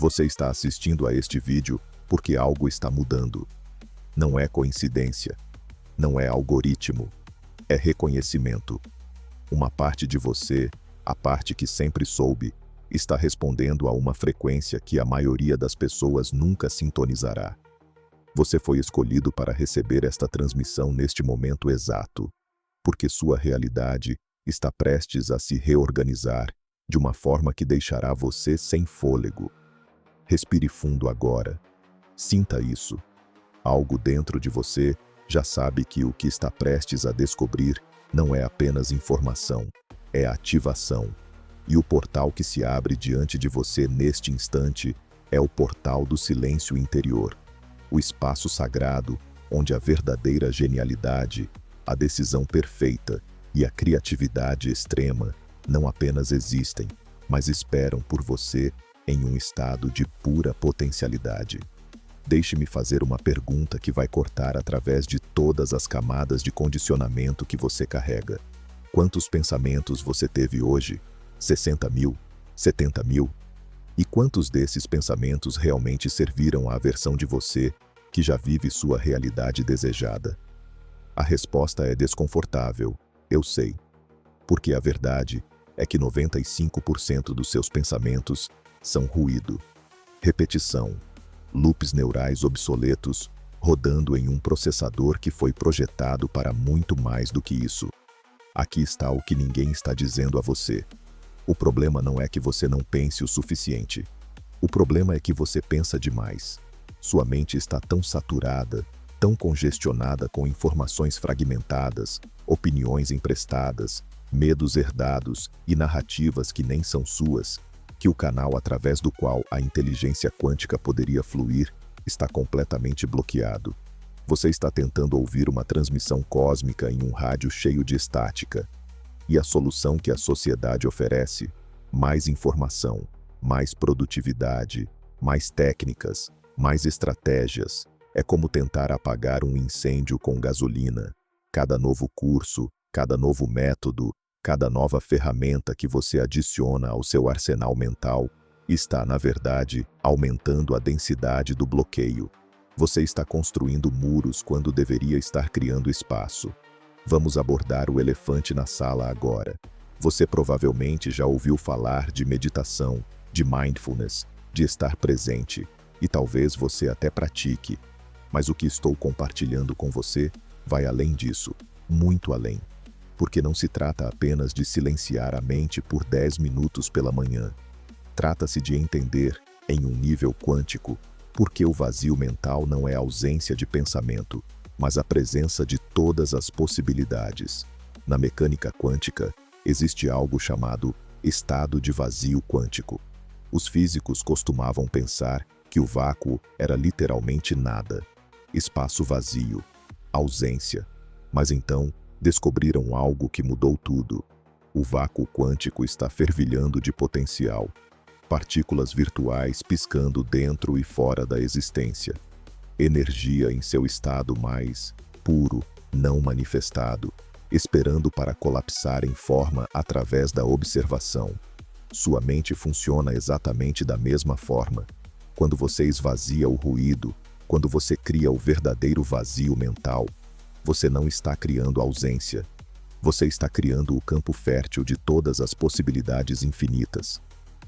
Você está assistindo a este vídeo porque algo está mudando. Não é coincidência. Não é algoritmo. É reconhecimento. Uma parte de você, a parte que sempre soube, está respondendo a uma frequência que a maioria das pessoas nunca sintonizará. Você foi escolhido para receber esta transmissão neste momento exato, porque sua realidade está prestes a se reorganizar de uma forma que deixará você sem fôlego. Respire fundo agora. Sinta isso. Algo dentro de você já sabe que o que está prestes a descobrir não é apenas informação, é ativação. E o portal que se abre diante de você neste instante é o portal do silêncio interior, o espaço sagrado onde a verdadeira genialidade, a decisão perfeita e a criatividade extrema não apenas existem, mas esperam por você em um estado de pura potencialidade. Deixe-me fazer uma pergunta que vai cortar através de todas as camadas de condicionamento que você carrega. Quantos pensamentos você teve hoje? 60 mil? 70 mil? E quantos desses pensamentos realmente serviram à versão de você que já vive sua realidade desejada? A resposta é desconfortável, eu sei. Porque a verdade é que 95% dos seus pensamentos são ruído, repetição, loops neurais obsoletos rodando em um processador que foi projetado para muito mais do que isso. Aqui está o que ninguém está dizendo a você. O problema não é que você não pense o suficiente. O problema é que você pensa demais. Sua mente está tão saturada, tão congestionada com informações fragmentadas, opiniões emprestadas, medos herdados e narrativas que nem são suas, que o canal através do qual a inteligência quântica poderia fluir está completamente bloqueado. Você está tentando ouvir uma transmissão cósmica em um rádio cheio de estática. E a solução que a sociedade oferece? Mais informação, mais produtividade, mais técnicas, mais estratégias. É como tentar apagar um incêndio com gasolina. Cada novo curso, cada novo método, cada nova ferramenta que você adiciona ao seu arsenal mental está, na verdade, aumentando a densidade do bloqueio. Você está construindo muros quando deveria estar criando espaço. Vamos abordar o elefante na sala agora. Você provavelmente já ouviu falar de meditação, de mindfulness, de estar presente, e talvez você até pratique. Mas o que estou compartilhando com você vai além disso, muito além. Porque não se trata apenas de silenciar a mente por 10 minutos pela manhã. Trata-se de entender, em um nível quântico, porque o vazio mental não é ausência de pensamento, mas a presença de todas as possibilidades. Na mecânica quântica, existe algo chamado estado de vazio quântico. Os físicos costumavam pensar que o vácuo era literalmente nada, espaço vazio, ausência. Mas então, descobriram algo que mudou tudo. O vácuo quântico está fervilhando de potencial. Partículas virtuais piscando dentro e fora da existência. Energia em seu estado mais puro, não manifestado, esperando para colapsar em forma através da observação. Sua mente funciona exatamente da mesma forma. Quando você esvazia o ruído, quando você cria o verdadeiro vazio mental, você não está criando ausência. Você está criando o campo fértil de todas as possibilidades infinitas.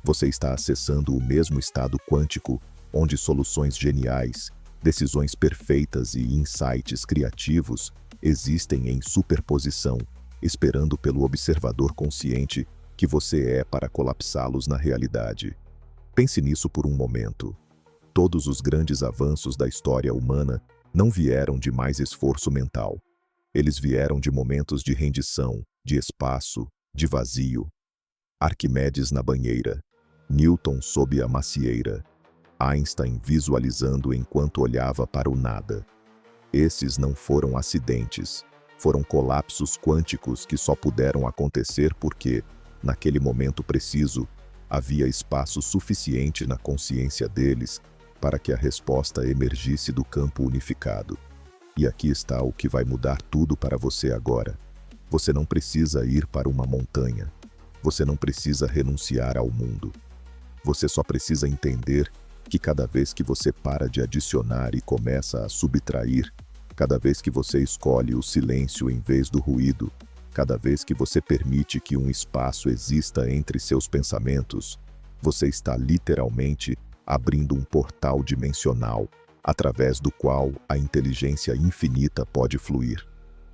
Você está acessando o mesmo estado quântico, onde soluções geniais, decisões perfeitas e insights criativos existem em superposição, esperando pelo observador consciente que você é para colapsá-los na realidade. Pense nisso por um momento. Todos os grandes avanços da história humana não vieram de mais esforço mental. Eles vieram de momentos de rendição, de espaço, de vazio. Arquimedes na banheira, Newton sob a macieira, Einstein visualizando enquanto olhava para o nada. Esses não foram acidentes, foram colapsos quânticos que só puderam acontecer porque, naquele momento preciso, havia espaço suficiente na consciência deles para que a resposta emergisse do campo unificado. E aqui está o que vai mudar tudo para você agora. Você não precisa ir para uma montanha. Você não precisa renunciar ao mundo. Você só precisa entender que cada vez que você para de adicionar e começa a subtrair, cada vez que você escolhe o silêncio em vez do ruído, cada vez que você permite que um espaço exista entre seus pensamentos, você está literalmente abrindo um portal dimensional, através do qual a inteligência infinita pode fluir.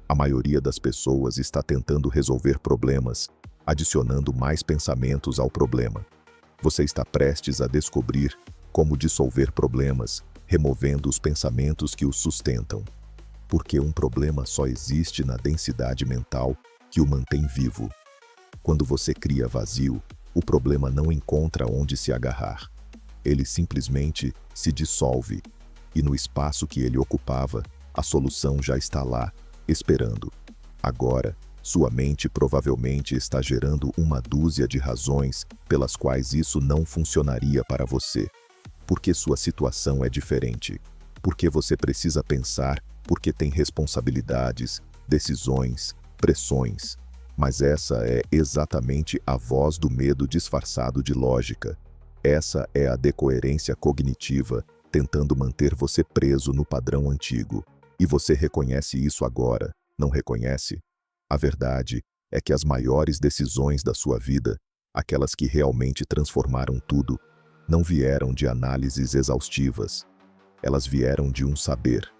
A maioria das pessoas está tentando resolver problemas, adicionando mais pensamentos ao problema. Você está prestes a descobrir como dissolver problemas, removendo os pensamentos que os sustentam. Porque um problema só existe na densidade mental que o mantém vivo. Quando você cria vazio, o problema não encontra onde se agarrar. Ele simplesmente se dissolve, e no espaço que ele ocupava, a solução já está lá, esperando. Agora, sua mente provavelmente está gerando uma dúzia de razões pelas quais isso não funcionaria para você. Porque sua situação é diferente. Porque você precisa pensar, porque tem responsabilidades, decisões, pressões. Mas essa é exatamente a voz do medo disfarçado de lógica. Essa é a decoerência cognitiva, tentando manter você preso no padrão antigo. E você reconhece isso agora, não reconhece? A verdade é que as maiores decisões da sua vida, aquelas que realmente transformaram tudo, não vieram de análises exaustivas. Elas vieram de um saber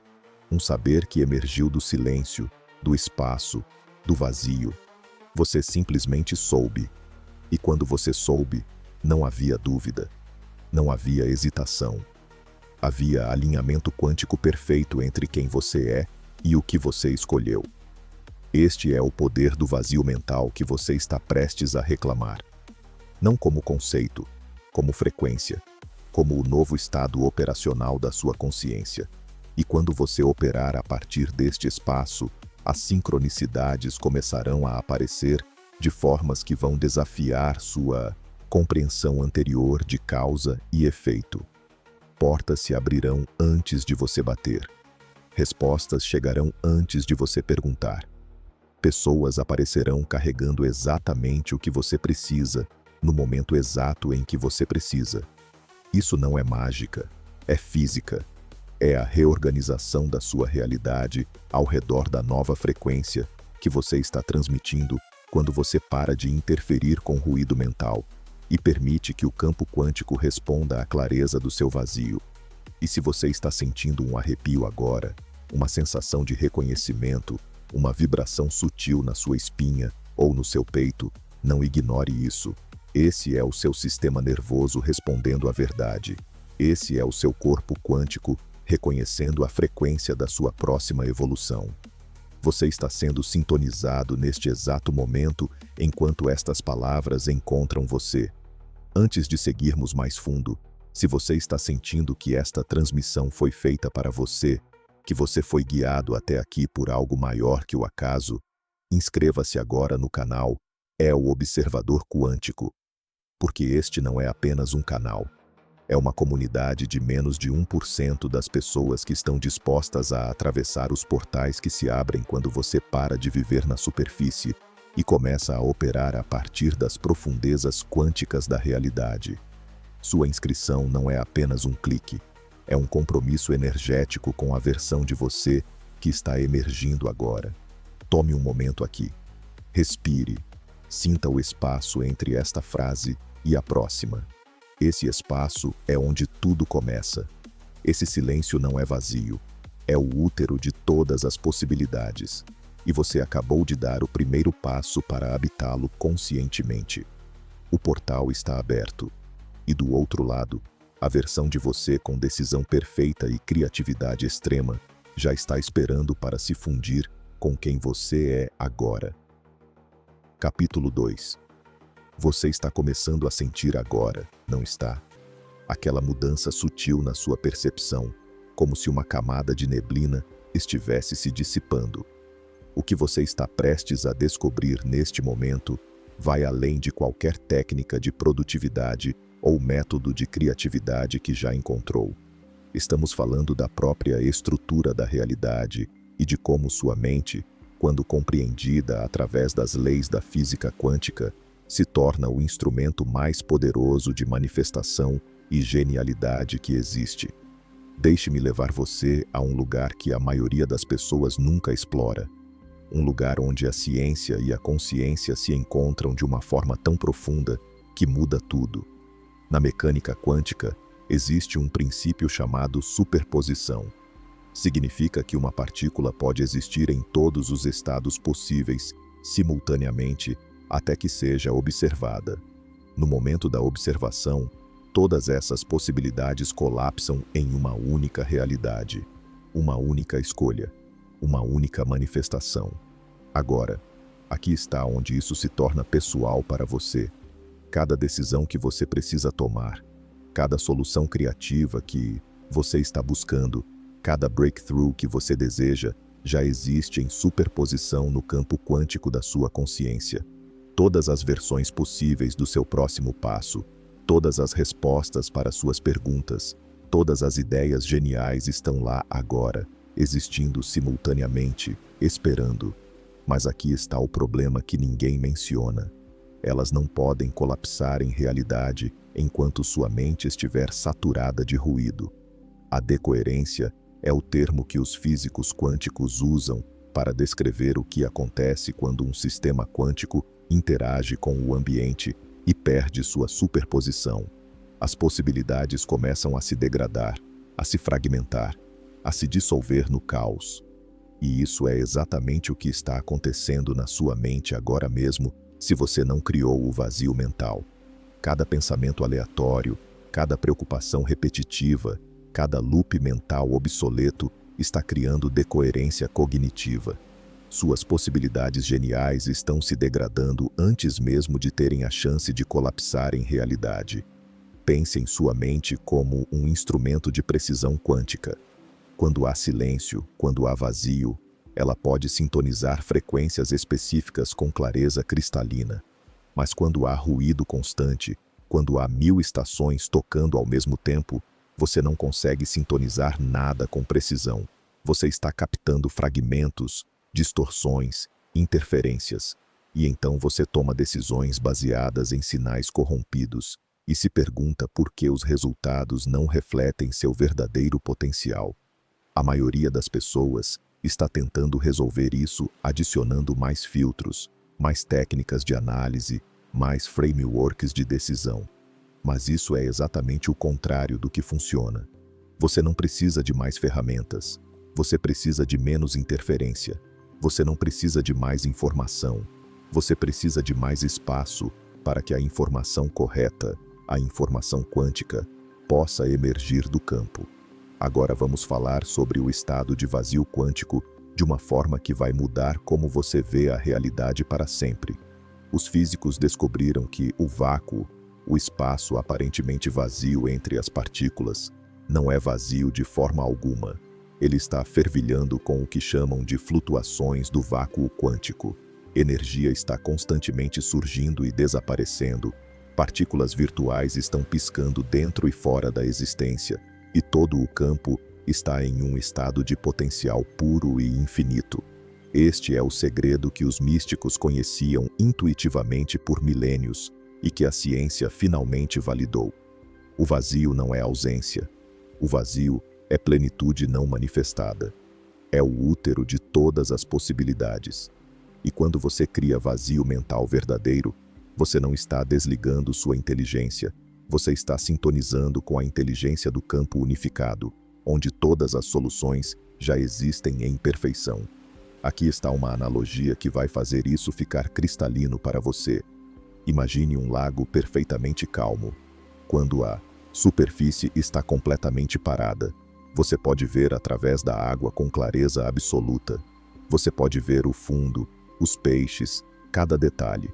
que emergiu do silêncio, do espaço, do vazio. Você simplesmente soube. E quando você soube, não havia dúvida, não havia hesitação. Havia alinhamento quântico perfeito entre quem você é e o que você escolheu. Este é o poder do vazio mental que você está prestes a reclamar. Não como conceito, como frequência, como o novo estado operacional da sua consciência. E quando você operar a partir deste espaço, as sincronicidades começarão a aparecer de formas que vão desafiar sua compreensão anterior de causa e efeito. Portas se abrirão antes de você bater. Respostas chegarão antes de você perguntar. Pessoas aparecerão carregando exatamente o que você precisa, no momento exato em que você precisa. Isso não é mágica, é física. É a reorganização da sua realidade ao redor da nova frequência que você está transmitindo quando você para de interferir com ruído mental e permite que o campo quântico responda à clareza do seu vazio. E se você está sentindo um arrepio agora, uma sensação de reconhecimento, uma vibração sutil na sua espinha ou no seu peito, não ignore isso. Esse é o seu sistema nervoso respondendo à verdade. Esse é o seu corpo quântico reconhecendo a frequência da sua próxima evolução. Você está sendo sintonizado neste exato momento enquanto estas palavras encontram você. Antes de seguirmos mais fundo, se você está sentindo que esta transmissão foi feita para você, que você foi guiado até aqui por algo maior que o acaso, inscreva-se agora no canal É o Observador Quântico. Porque este não é apenas um canal. É uma comunidade de menos de 1% das pessoas que estão dispostas a atravessar os portais que se abrem quando você para de viver na superfície e começa a operar a partir das profundezas quânticas da realidade. Sua inscrição não é apenas um clique, é um compromisso energético com a versão de você que está emergindo agora. Tome um momento aqui. Respire. Sinta o espaço entre esta frase e a próxima. Esse espaço é onde tudo começa. Esse silêncio não é vazio, é o útero de todas as possibilidades. E você acabou de dar o primeiro passo para habitá-lo conscientemente. O portal está aberto. E do outro lado, a versão de você com decisão perfeita e criatividade extrema já está esperando para se fundir com quem você é agora. Capítulo 2. Você está começando a sentir agora, não está? Aquela mudança sutil na sua percepção, como se uma camada de neblina estivesse se dissipando. O que você está prestes a descobrir neste momento vai além de qualquer técnica de produtividade ou método de criatividade que já encontrou. Estamos falando da própria estrutura da realidade e de como sua mente, quando compreendida através das leis da física quântica, se torna o instrumento mais poderoso de manifestação e genialidade que existe. Deixe-me levar você a um lugar que a maioria das pessoas nunca explora. Um lugar onde a ciência e a consciência se encontram de uma forma tão profunda que muda tudo. Na mecânica quântica, existe um princípio chamado superposição. Significa que uma partícula pode existir em todos os estados possíveis, simultaneamente, até que seja observada. No momento da observação, todas essas possibilidades colapsam em uma única realidade, uma única escolha, uma única manifestação. Agora, aqui está onde isso se torna pessoal para você. Cada decisão que você precisa tomar, cada solução criativa que você está buscando, cada breakthrough que você deseja, já existe em superposição no campo quântico da sua consciência. Todas as versões possíveis do seu próximo passo, todas as respostas para suas perguntas, todas as ideias geniais estão lá agora, existindo simultaneamente, esperando. Mas aqui está o problema que ninguém menciona. Elas não podem colapsar em realidade enquanto sua mente estiver saturada de ruído. A decoerência é o termo que os físicos quânticos usam para descrever o que acontece quando um sistema quântico interage com o ambiente e perde sua superposição. As possibilidades começam a se degradar, a se fragmentar, a se dissolver no caos. E isso é exatamente o que está acontecendo na sua mente agora mesmo, se você não criou o vazio mental. Cada pensamento aleatório, cada preocupação repetitiva, cada loop mental obsoleto está criando decoerência cognitiva. Suas possibilidades geniais estão se degradando antes mesmo de terem a chance de colapsar em realidade. Pense em sua mente como um instrumento de precisão quântica. Quando há silêncio, quando há vazio, ela pode sintonizar frequências específicas com clareza cristalina. Mas quando há ruído constante, quando há 1000 estações tocando ao mesmo tempo, você não consegue sintonizar nada com precisão. Você está captando fragmentos, distorções, interferências. E então você toma decisões baseadas em sinais corrompidos e se pergunta por que os resultados não refletem seu verdadeiro potencial. A maioria das pessoas está tentando resolver isso adicionando mais filtros, mais técnicas de análise, mais frameworks de decisão. Mas isso é exatamente o contrário do que funciona. Você não precisa de mais ferramentas. Você precisa de menos interferência. Você não precisa de mais informação. Você precisa de mais espaço para que a informação correta, a informação quântica, possa emergir do campo. Agora vamos falar sobre o estado de vazio quântico de uma forma que vai mudar como você vê a realidade para sempre. Os físicos descobriram que o vácuo, o espaço aparentemente vazio entre as partículas, não é vazio de forma alguma. Ele está fervilhando com o que chamam de flutuações do vácuo quântico. Energia está constantemente surgindo e desaparecendo. Partículas virtuais estão piscando dentro e fora da existência. E todo o campo está em um estado de potencial puro e infinito. Este é o segredo que os místicos conheciam intuitivamente por milênios e que a ciência finalmente validou. O vazio não é ausência. O vazio é plenitude não manifestada. É o útero de todas as possibilidades. E quando você cria vazio mental verdadeiro, você não está desligando sua inteligência. Você está sintonizando com a inteligência do campo unificado, onde todas as soluções já existem em perfeição. Aqui está uma analogia que vai fazer isso ficar cristalino para você. Imagine um lago perfeitamente calmo. Quando a superfície está completamente parada, você pode ver através da água com clareza absoluta. Você pode ver o fundo, os peixes, cada detalhe.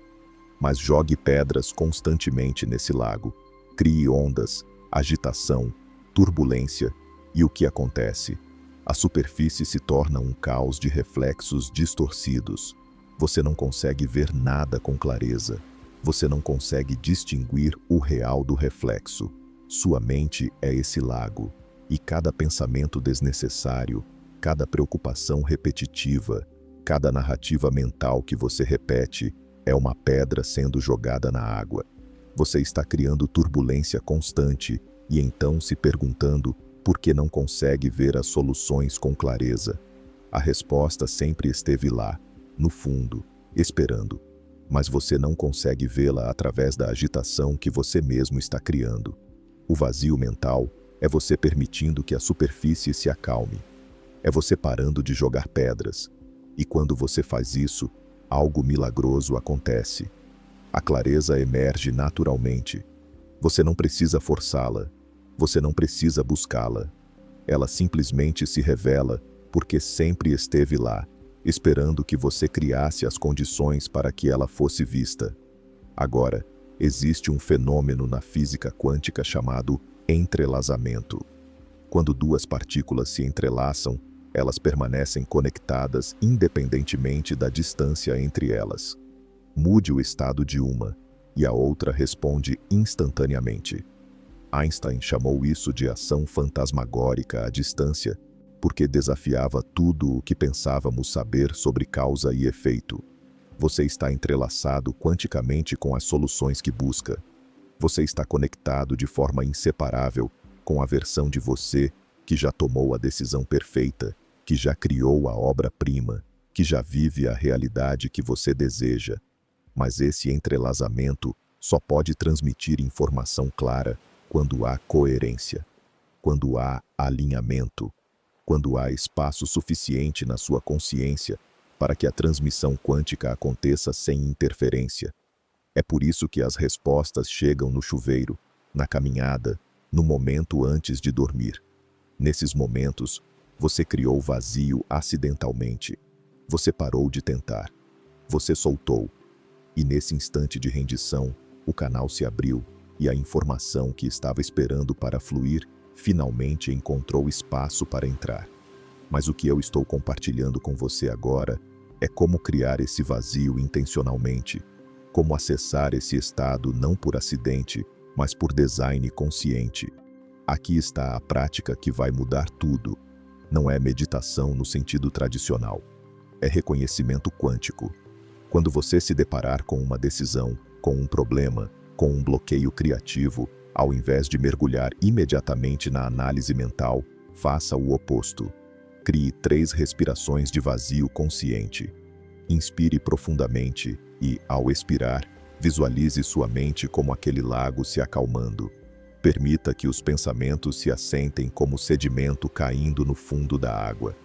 Mas jogue pedras constantemente nesse lago. Crie ondas, agitação, turbulência, e o que acontece? A superfície se torna um caos de reflexos distorcidos. Você não consegue ver nada com clareza. Você não consegue distinguir o real do reflexo. Sua mente é esse lago, e cada pensamento desnecessário, cada preocupação repetitiva, cada narrativa mental que você repete é uma pedra sendo jogada na água. Você está criando turbulência constante e então se perguntando por que não consegue ver as soluções com clareza. A resposta sempre esteve lá, no fundo, esperando. Mas você não consegue vê-la através da agitação que você mesmo está criando. O vazio mental é você permitindo que a superfície se acalme. É você parando de jogar pedras. E quando você faz isso, algo milagroso acontece. A clareza emerge naturalmente. Você não precisa forçá-la. Você não precisa buscá-la. Ela simplesmente se revela porque sempre esteve lá, esperando que você criasse as condições para que ela fosse vista. Agora, existe um fenômeno na física quântica chamado entrelaçamento. Quando duas partículas se entrelaçam, elas permanecem conectadas independentemente da distância entre elas. Mude o estado de uma, e a outra responde instantaneamente. Einstein chamou isso de ação fantasmagórica à distância, porque desafiava tudo o que pensávamos saber sobre causa e efeito. Você está entrelaçado quanticamente com as soluções que busca. Você está conectado de forma inseparável com a versão de você que já tomou a decisão perfeita, que já criou a obra-prima, que já vive a realidade que você deseja. Mas esse entrelaçamento só pode transmitir informação clara quando há coerência, quando há alinhamento, quando há espaço suficiente na sua consciência para que a transmissão quântica aconteça sem interferência. É por isso que as respostas chegam no chuveiro, na caminhada, no momento antes de dormir. Nesses momentos, você criou vazio acidentalmente. Você parou de tentar. Você soltou. E nesse instante de rendição, o canal se abriu e a informação que estava esperando para fluir finalmente encontrou espaço para entrar. Mas o que eu estou compartilhando com você agora é como criar esse vazio intencionalmente, como acessar esse estado não por acidente, mas por design consciente. Aqui está a prática que vai mudar tudo. Não é meditação no sentido tradicional. É reconhecimento quântico. Quando você se deparar com uma decisão, com um problema, com um bloqueio criativo, ao invés de mergulhar imediatamente na análise mental, faça o oposto. Crie 3 respirações de vazio consciente. Inspire profundamente e, ao expirar, visualize sua mente como aquele lago se acalmando. Permita que os pensamentos se assentem como sedimento caindo no fundo da água.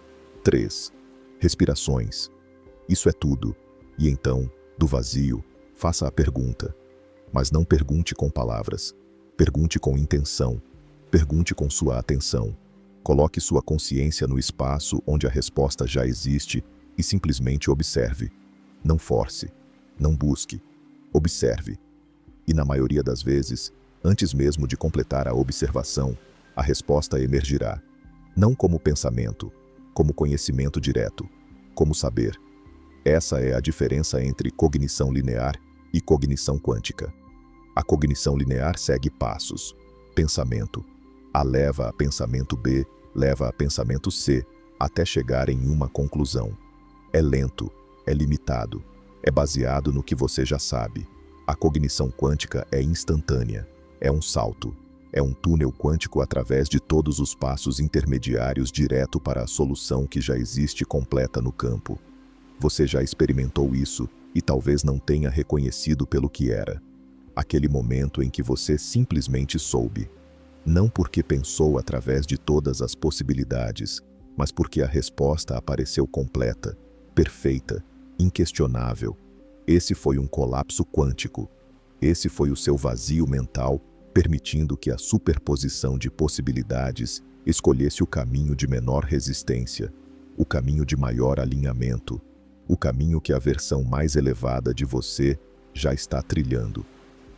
3. Respirações. Isso é tudo. E então, do vazio, faça a pergunta. Mas não pergunte com palavras. Pergunte com intenção. Pergunte com sua atenção. Coloque sua consciência no espaço onde a resposta já existe e simplesmente observe. Não force. Não busque. Observe. E na maioria das vezes, antes mesmo de completar a observação, a resposta emergirá. Não como pensamento, como conhecimento direto, como saber. Essa é a diferença entre cognição linear e cognição quântica. A cognição linear segue passos. Pensamento. A leva a pensamento B, leva a pensamento C, até chegar em uma conclusão. É lento, é limitado, é baseado no que você já sabe. A cognição quântica é instantânea, é um salto, é um túnel quântico através de todos os passos intermediários direto para a solução que já existe completa no campo. Você já experimentou isso e talvez não tenha reconhecido pelo que era. Aquele momento em que você simplesmente soube. Não porque pensou através de todas as possibilidades, mas porque a resposta apareceu completa, perfeita, inquestionável. Esse foi um colapso quântico. Esse foi o seu vazio mental, permitindo que a superposição de possibilidades escolhesse o caminho de menor resistência, o caminho de maior alinhamento, o caminho que a versão mais elevada de você já está trilhando.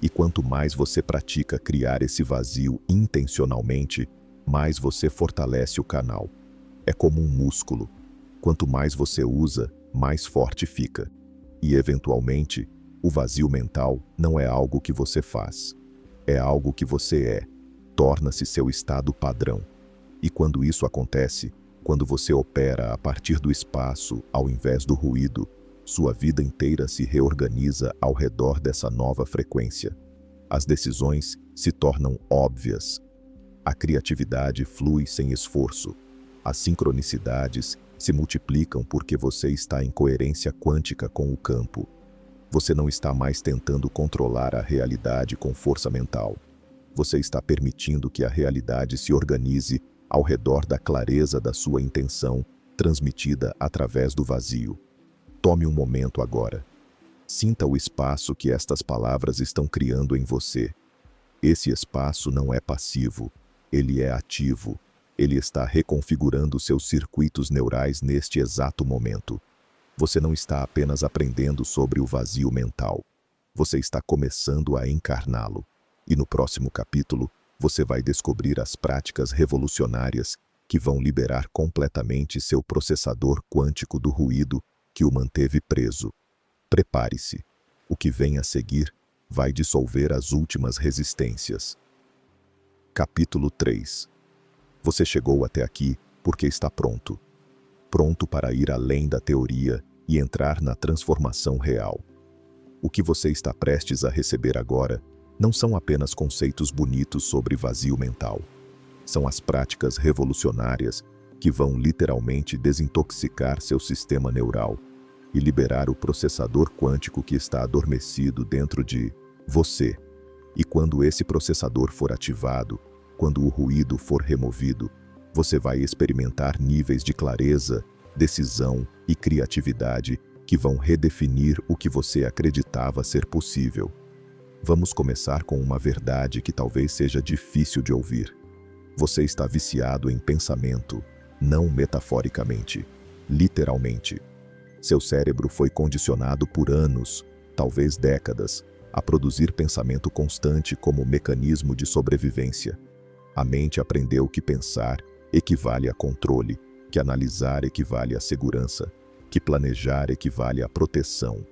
E quanto mais você pratica criar esse vazio intencionalmente, mais você fortalece o canal. É como um músculo. Quanto mais você usa, mais forte fica. E, eventualmente, o vazio mental não é algo que você faz. É algo que você é. Torna-se seu estado padrão. E quando isso acontece, quando você opera a partir do espaço ao invés do ruído, sua vida inteira se reorganiza ao redor dessa nova frequência. As decisões se tornam óbvias. A criatividade flui sem esforço. As sincronicidades se multiplicam porque você está em coerência quântica com o campo. Você não está mais tentando controlar a realidade com força mental. Você está permitindo que a realidade se organize ao redor da clareza da sua intenção, transmitida através do vazio. Tome um momento agora. Sinta o espaço que estas palavras estão criando em você. Esse espaço não é passivo, ele é ativo. Ele está reconfigurando seus circuitos neurais neste exato momento. Você não está apenas aprendendo sobre o vazio mental. Você está começando a encarná-lo. E no próximo capítulo, você vai descobrir as práticas revolucionárias que vão liberar completamente seu processador quântico do ruído que o manteve preso. Prepare-se. O que vem a seguir vai dissolver as últimas resistências. Capítulo 3. Você chegou até aqui porque está pronto. Pronto para ir além da teoria e entrar na transformação real. O que você está prestes a receber agora não são apenas conceitos bonitos sobre vazio mental. São as práticas revolucionárias que vão literalmente desintoxicar seu sistema neural e liberar o processador quântico que está adormecido dentro de você. E quando esse processador for ativado, quando o ruído for removido, você vai experimentar níveis de clareza, decisão e criatividade que vão redefinir o que você acreditava ser possível. Vamos começar com uma verdade que talvez seja difícil de ouvir. Você está viciado em pensamento, não metaforicamente, literalmente. Seu cérebro foi condicionado por anos, talvez décadas, a produzir pensamento constante como mecanismo de sobrevivência. A mente aprendeu que pensar equivale a controle, que analisar equivale a segurança, que planejar equivale a proteção.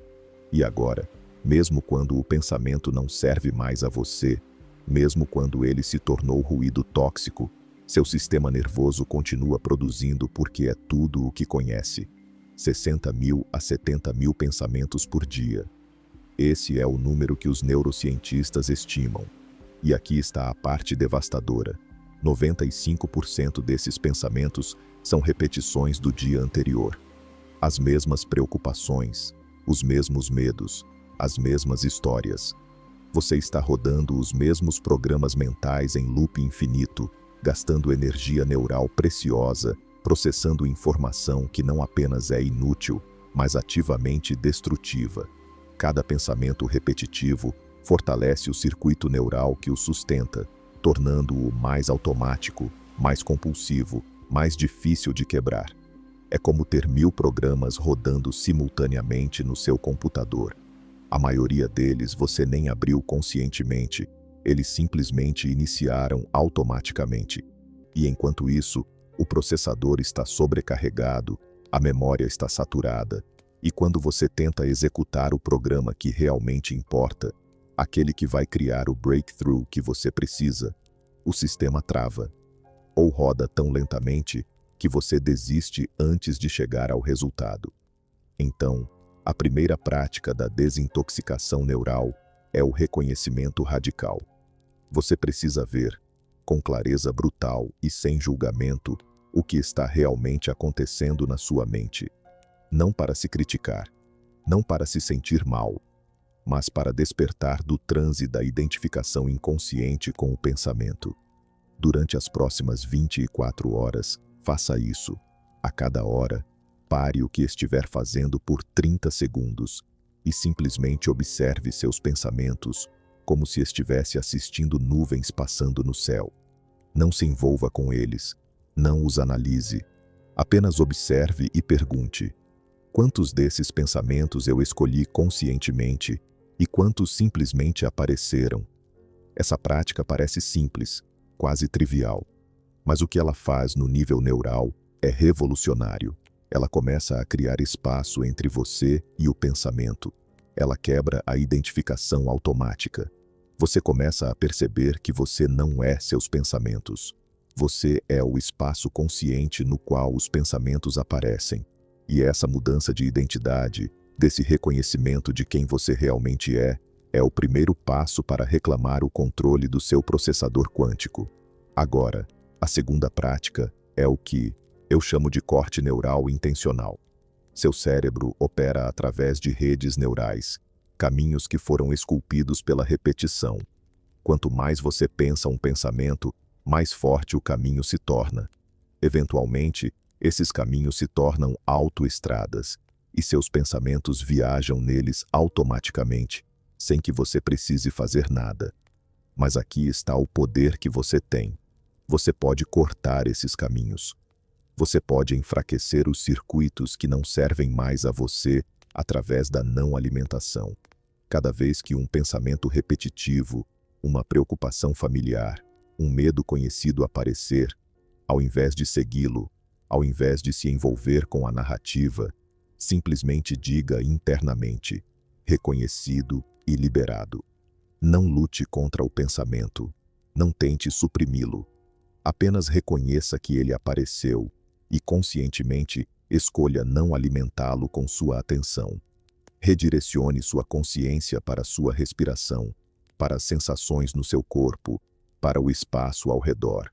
E agora, mesmo quando o pensamento não serve mais a você, mesmo quando ele se tornou ruído tóxico, seu sistema nervoso continua produzindo porque é tudo o que conhece. 60.000 a 70.000 pensamentos por dia. Esse é o número que os neurocientistas estimam. E aqui está a parte devastadora. 95% desses pensamentos são repetições do dia anterior. As mesmas preocupações, os mesmos medos, as mesmas histórias. Você está rodando os mesmos programas mentais em loop infinito, gastando energia neural preciosa, processando informação que não apenas é inútil, mas ativamente destrutiva. Cada pensamento repetitivo fortalece o circuito neural que o sustenta, tornando-o mais automático, mais compulsivo, mais difícil de quebrar. É como ter 1000 programas rodando simultaneamente no seu computador. A maioria deles você nem abriu conscientemente, eles simplesmente iniciaram automaticamente. E enquanto isso, o processador está sobrecarregado, a memória está saturada, e quando você tenta executar o programa que realmente importa, aquele que vai criar o breakthrough que você precisa, o sistema trava. Ou roda tão lentamente que você desiste antes de chegar ao resultado. Então, a primeira prática da desintoxicação neural é o reconhecimento radical. Você precisa ver, com clareza brutal e sem julgamento, o que está realmente acontecendo na sua mente. Não para se criticar, não para se sentir mal, mas para despertar do transe da identificação inconsciente com o pensamento. Durante as próximas 24 horas, faça isso. A cada hora, pare o que estiver fazendo por 30 segundos e simplesmente observe seus pensamentos como se estivesse assistindo nuvens passando no céu. Não se envolva com eles, não os analise. Apenas observe e pergunte: quantos desses pensamentos eu escolhi conscientemente e quantos simplesmente apareceram? Essa prática parece simples, quase trivial, mas o que ela faz no nível neural é revolucionário. Ela começa a criar espaço entre você e o pensamento. Ela quebra a identificação automática. Você começa a perceber que você não é seus pensamentos. Você é o espaço consciente no qual os pensamentos aparecem. E essa mudança de identidade, desse reconhecimento de quem você realmente é o primeiro passo para reclamar o controle do seu processador quântico. Agora, a segunda prática é o que eu chamo de corte neural intencional. Seu cérebro opera através de redes neurais, caminhos que foram esculpidos pela repetição. Quanto mais você pensa um pensamento, mais forte o caminho se torna. Eventualmente, esses caminhos se tornam autoestradas, e seus pensamentos viajam neles automaticamente, sem que você precise fazer nada. Mas aqui está o poder que você tem. Você pode cortar esses caminhos. Você pode enfraquecer os circuitos que não servem mais a você através da não alimentação. Cada vez que um pensamento repetitivo, uma preocupação familiar, um medo conhecido aparecer, ao invés de segui-lo, ao invés de se envolver com a narrativa, simplesmente diga internamente, reconhecido e liberado. Não lute contra o pensamento, não tente suprimi-lo. Apenas reconheça que ele apareceu e conscientemente escolha não alimentá-lo com sua atenção. Redirecione sua consciência para sua respiração, para as sensações no seu corpo, para o espaço ao redor.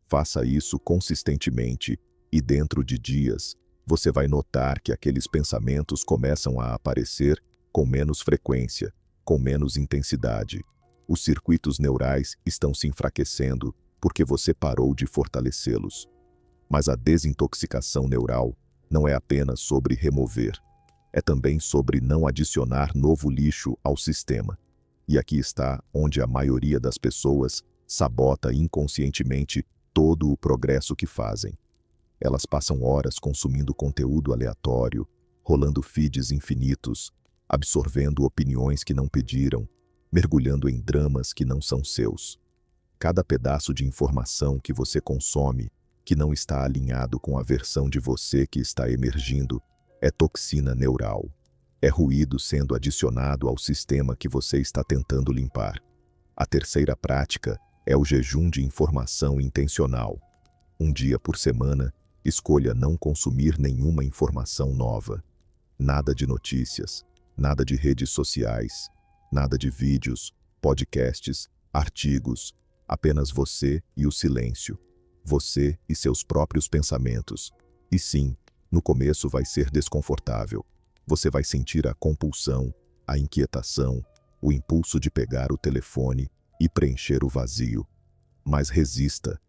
Faça isso consistentemente e dentro de dias, você vai notar que aqueles pensamentos começam a aparecer com menos frequência, com menos intensidade. Os circuitos neurais estão se enfraquecendo porque você parou de fortalecê-los. Mas a desintoxicação neural não é apenas sobre remover, é também sobre não adicionar novo lixo ao sistema. E aqui está onde a maioria das pessoas sabota inconscientemente todo o progresso que fazem. Elas passam horas consumindo conteúdo aleatório, rolando feeds infinitos, absorvendo opiniões que não pediram, mergulhando em dramas que não são seus. Cada pedaço de informação que você consome, que não está alinhado com a versão de você que está emergindo, é toxina neural. É ruído sendo adicionado ao sistema que você está tentando limpar. A terceira prática é o jejum de informação intencional. Um dia por semana, escolha não consumir nenhuma informação nova. Nada de notícias, nada de redes sociais, nada de vídeos, podcasts, artigos, apenas você e o silêncio. Você e seus próprios pensamentos. E sim, no começo vai ser desconfortável. Você vai sentir a compulsão, a inquietação, o impulso de pegar o telefone e preencher o vazio. Mas resista,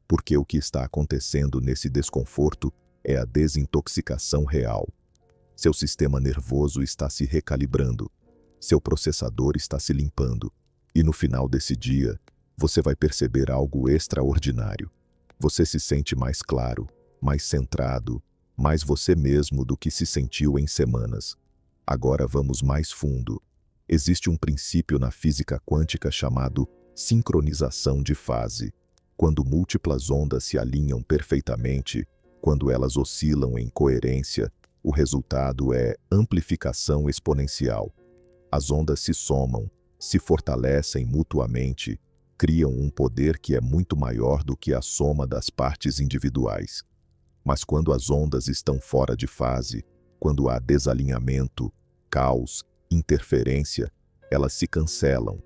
porque o que está acontecendo nesse desconforto é a desintoxicação real. Seu sistema nervoso está se recalibrando, seu processador está se limpando, e no final desse dia, você vai perceber algo extraordinário. Você se sente mais claro, mais centrado, mais você mesmo do que se sentiu em semanas. Agora vamos mais fundo. Existe um princípio na física quântica chamado sincronização de fase. Quando múltiplas ondas se alinham perfeitamente, quando elas oscilam em coerência, o resultado é amplificação exponencial. As ondas se somam, se fortalecem mutuamente, criam um poder que é muito maior do que a soma das partes individuais. Mas quando as ondas estão fora de fase, quando há desalinhamento, caos, interferência, elas se cancelam.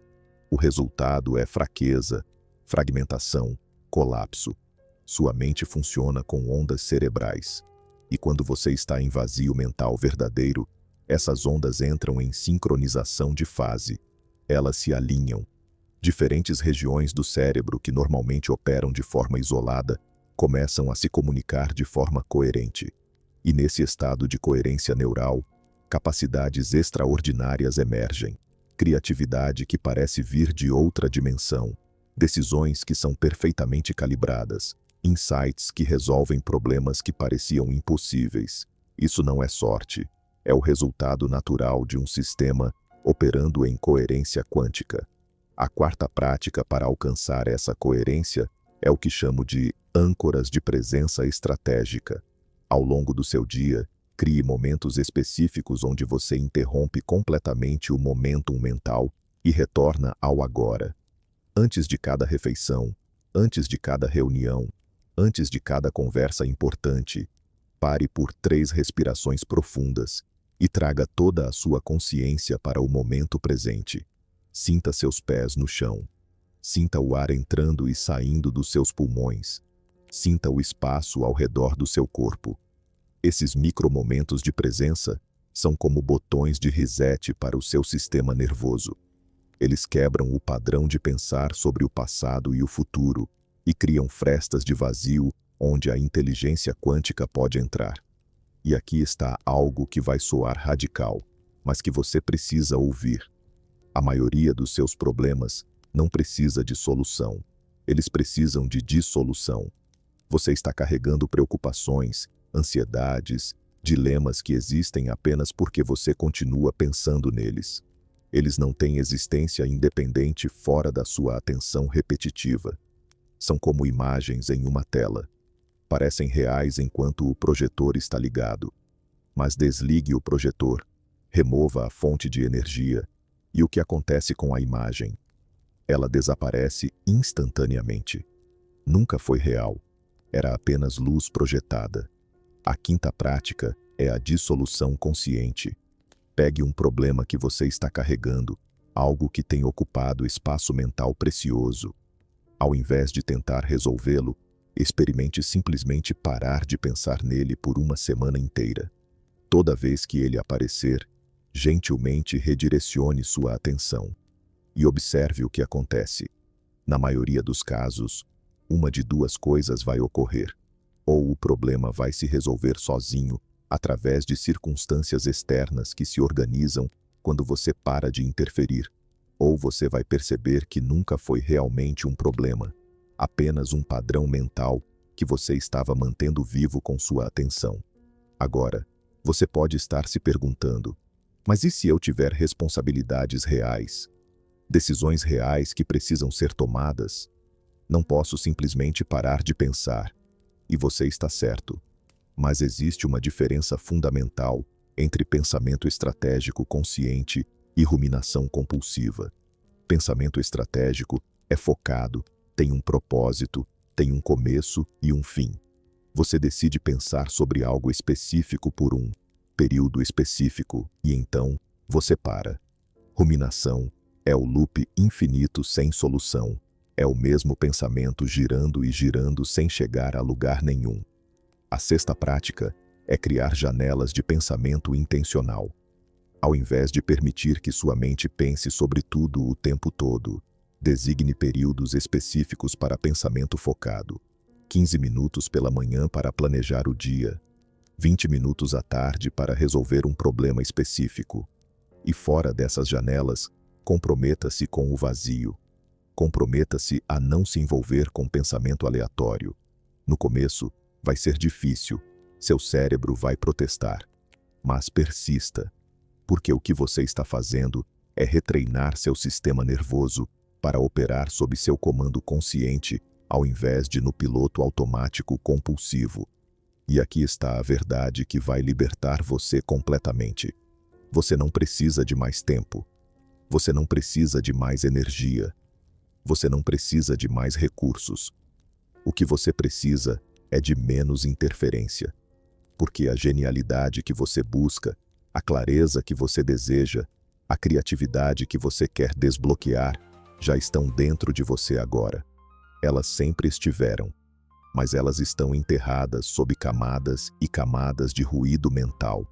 O resultado é fraqueza, fragmentação, colapso. Sua mente funciona com ondas cerebrais. E quando você está em vazio mental verdadeiro, essas ondas entram em sincronização de fase. Elas se alinham. Diferentes regiões do cérebro que normalmente operam de forma isolada começam a se comunicar de forma coerente. E nesse estado de coerência neural, capacidades extraordinárias emergem. Criatividade que parece vir de outra dimensão. Decisões que são perfeitamente calibradas. Insights que resolvem problemas que pareciam impossíveis. Isso não é sorte. É o resultado natural de um sistema operando em coerência quântica. A quarta prática para alcançar essa coerência é o que chamo de âncoras de presença estratégica. Ao longo do seu dia, crie momentos específicos onde você interrompe completamente o momentum mental e retorna ao agora. Antes de cada refeição, antes de cada reunião, antes de cada conversa importante, pare por 3 respirações profundas e traga toda a sua consciência para o momento presente. Sinta seus pés no chão. Sinta o ar entrando e saindo dos seus pulmões. Sinta o espaço ao redor do seu corpo. Esses micromomentos de presença são como botões de reset para o seu sistema nervoso. Eles quebram o padrão de pensar sobre o passado e o futuro e criam frestas de vazio onde a inteligência quântica pode entrar. E aqui está algo que vai soar radical, mas que você precisa ouvir. A maioria dos seus problemas não precisa de solução. Eles precisam de dissolução. Você está carregando preocupações, ansiedades, dilemas que existem apenas porque você continua pensando neles. Eles não têm existência independente fora da sua atenção repetitiva. São como imagens em uma tela. Parecem reais enquanto o projetor está ligado. Mas desligue o projetor, remova a fonte de energia, e o que acontece com a imagem? Ela desaparece instantaneamente. Nunca foi real. Era apenas luz projetada. A quinta prática é a dissolução consciente. Pegue um problema que você está carregando, algo que tem ocupado espaço mental precioso. Ao invés de tentar resolvê-lo, experimente simplesmente parar de pensar nele por uma semana inteira. Toda vez que ele aparecer, gentilmente redirecione sua atenção e observe o que acontece. Na maioria dos casos, uma de duas coisas vai ocorrer. Ou o problema vai se resolver sozinho, através de circunstâncias externas que se organizam quando você para de interferir, ou você vai perceber que nunca foi realmente um problema, apenas um padrão mental que você estava mantendo vivo com sua atenção. Agora, você pode estar se perguntando, mas e se eu tiver responsabilidades reais? Decisões reais que precisam ser tomadas? Não posso simplesmente parar de pensar. E você está certo. Mas existe uma diferença fundamental entre pensamento estratégico consciente e ruminação compulsiva. Pensamento estratégico é focado, tem um propósito, tem um começo e um fim. Você decide pensar sobre algo específico por um período específico e então você para. Ruminação é o loop infinito sem solução. É o mesmo pensamento girando e girando sem chegar a lugar nenhum. A sexta prática é criar janelas de pensamento intencional. Ao invés de permitir que sua mente pense sobre tudo o tempo todo, designe períodos específicos para pensamento focado. 15 minutos pela manhã para planejar o dia, 20 minutos à tarde para resolver um problema específico. E fora dessas janelas, comprometa-se com o vazio. Comprometa-se a não se envolver com pensamento aleatório. No começo, vai ser difícil, seu cérebro vai protestar. Mas persista, porque o que você está fazendo é retreinar seu sistema nervoso para operar sob seu comando consciente, ao invés de no piloto automático compulsivo. E aqui está a verdade que vai libertar você completamente. Você não precisa de mais tempo. Você não precisa de mais energia. Você não precisa de mais recursos. O que você precisa é de menos interferência. Porque a genialidade que você busca, a clareza que você deseja, a criatividade que você quer desbloquear, já estão dentro de você agora. Elas sempre estiveram, mas elas estão enterradas sob camadas e camadas de ruído mental,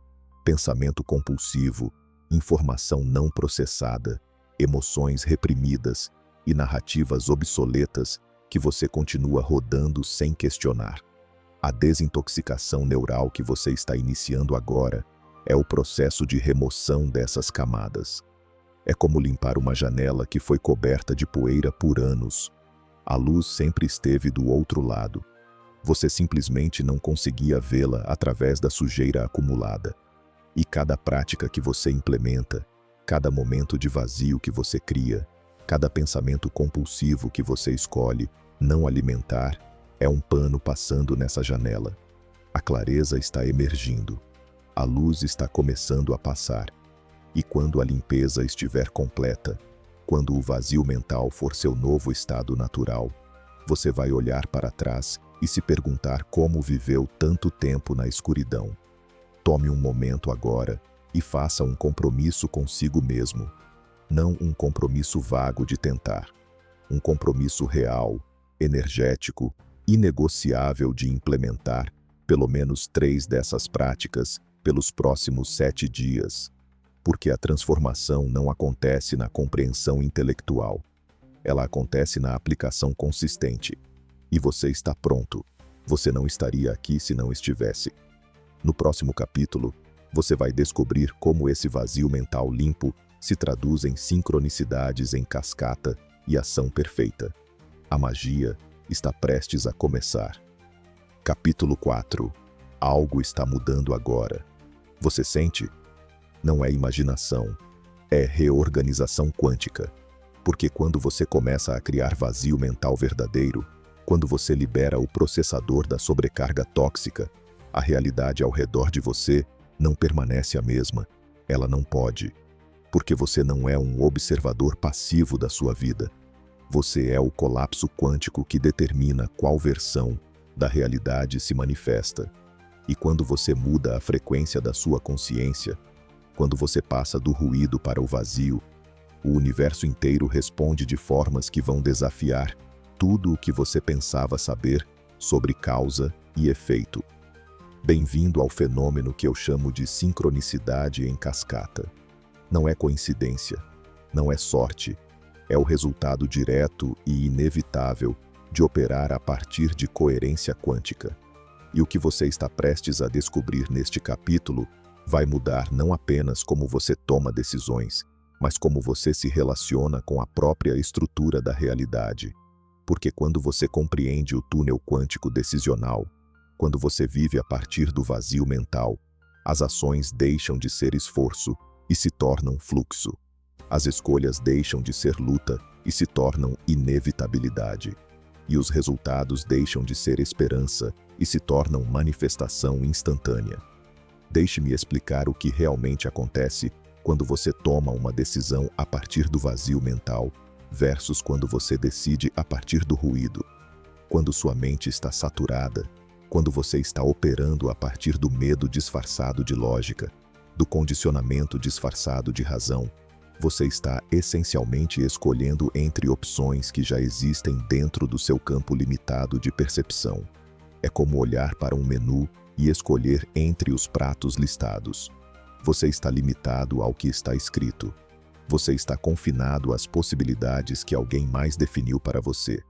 pensamento compulsivo, informação não processada, emoções reprimidas e narrativas obsoletas que você continua rodando sem questionar. A desintoxicação neural que você está iniciando agora é o processo de remoção dessas camadas. É como limpar uma janela que foi coberta de poeira por anos. A luz sempre esteve do outro lado. Você simplesmente não conseguia vê-la através da sujeira acumulada. E cada prática que você implementa, cada momento de vazio que você cria, cada pensamento compulsivo que você escolhe não alimentar, é um pano passando nessa janela. A clareza está emergindo. A luz está começando a passar. E quando a limpeza estiver completa, quando o vazio mental for seu novo estado natural, você vai olhar para trás e se perguntar como viveu tanto tempo na escuridão. Tome um momento agora e faça um compromisso consigo mesmo. Não um compromisso vago de tentar. um compromisso real, energético, inegociável de implementar pelo menos 3 dessas práticas pelos próximos 7 dias. Porque a transformação não acontece na compreensão intelectual. Ela acontece na aplicação consistente. E você está pronto. Você não estaria aqui se não estivesse. No próximo capítulo, você vai descobrir como esse vazio mental limpo se traduz em sincronicidades em cascata e ação perfeita. A magia está prestes a começar. Capítulo 4. Algo está mudando agora. Você sente? Não é imaginação, é reorganização quântica. Porque quando você começa a criar vazio mental verdadeiro, quando você libera o processador da sobrecarga tóxica, a realidade ao redor de você não permanece a mesma. Ela não pode. Porque você não é um observador passivo da sua vida. Você é o colapso quântico que determina qual versão da realidade se manifesta. E quando você muda a frequência da sua consciência, quando você passa do ruído para o vazio, o universo inteiro responde de formas que vão desafiar tudo o que você pensava saber sobre causa e efeito. Bem-vindo ao fenômeno que eu chamo de sincronicidade em cascata. Não é coincidência, não é sorte, é o resultado direto e inevitável de operar a partir de coerência quântica. E o que você está prestes a descobrir neste capítulo vai mudar não apenas como você toma decisões, mas como você se relaciona com a própria estrutura da realidade. Porque quando você compreende o túnel quântico decisional, quando você vive a partir do vazio mental, as ações deixam de ser esforço e se tornam fluxo. As escolhas deixam de ser luta e se tornam inevitabilidade. E os resultados deixam de ser esperança e se tornam manifestação instantânea. Deixe-me explicar o que realmente acontece quando você toma uma decisão a partir do vazio mental versus quando você decide a partir do ruído. Quando sua mente está saturada, quando você está operando a partir do medo disfarçado de lógica, do condicionamento disfarçado de razão, você está essencialmente escolhendo entre opções que já existem dentro do seu campo limitado de percepção. É como olhar para um menu e escolher entre os pratos listados. Você está limitado ao que está escrito. Você está confinado às possibilidades que alguém mais definiu para você.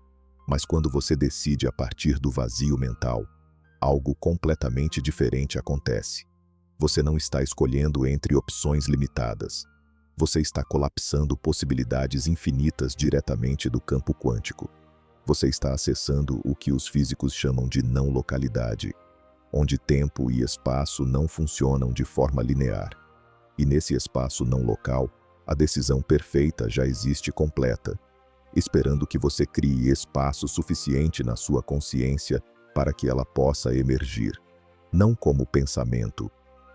Mas quando você decide a partir do vazio mental, algo completamente diferente acontece. Você não está escolhendo entre opções limitadas. Você está colapsando possibilidades infinitas diretamente do campo quântico. Você está acessando o que os físicos chamam de não localidade, onde tempo e espaço não funcionam de forma linear. E nesse espaço não local, a decisão perfeita já existe completa, esperando que você crie espaço suficiente na sua consciência para que ela possa emergir, não como pensamento,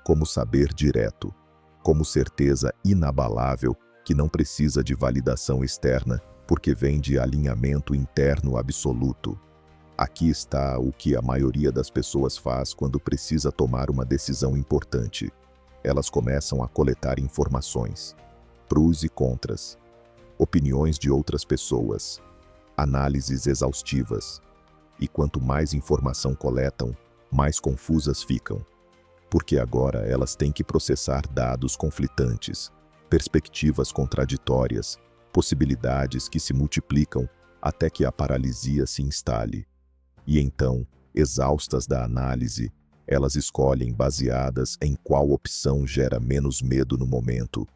como saber direto, como certeza inabalável que não precisa de validação externa porque vem de alinhamento interno absoluto. Aqui está o que a maioria das pessoas faz quando precisa tomar uma decisão importante. Elas começam a coletar informações, prós e contras, opiniões de outras pessoas, análises exaustivas. E quanto mais informação coletam, mais confusas ficam. Porque agora elas têm que processar dados conflitantes, perspectivas contraditórias, possibilidades que se multiplicam até que a paralisia se instale. E então, exaustas da análise, elas escolhem baseadas em qual opção gera menos medo no momento,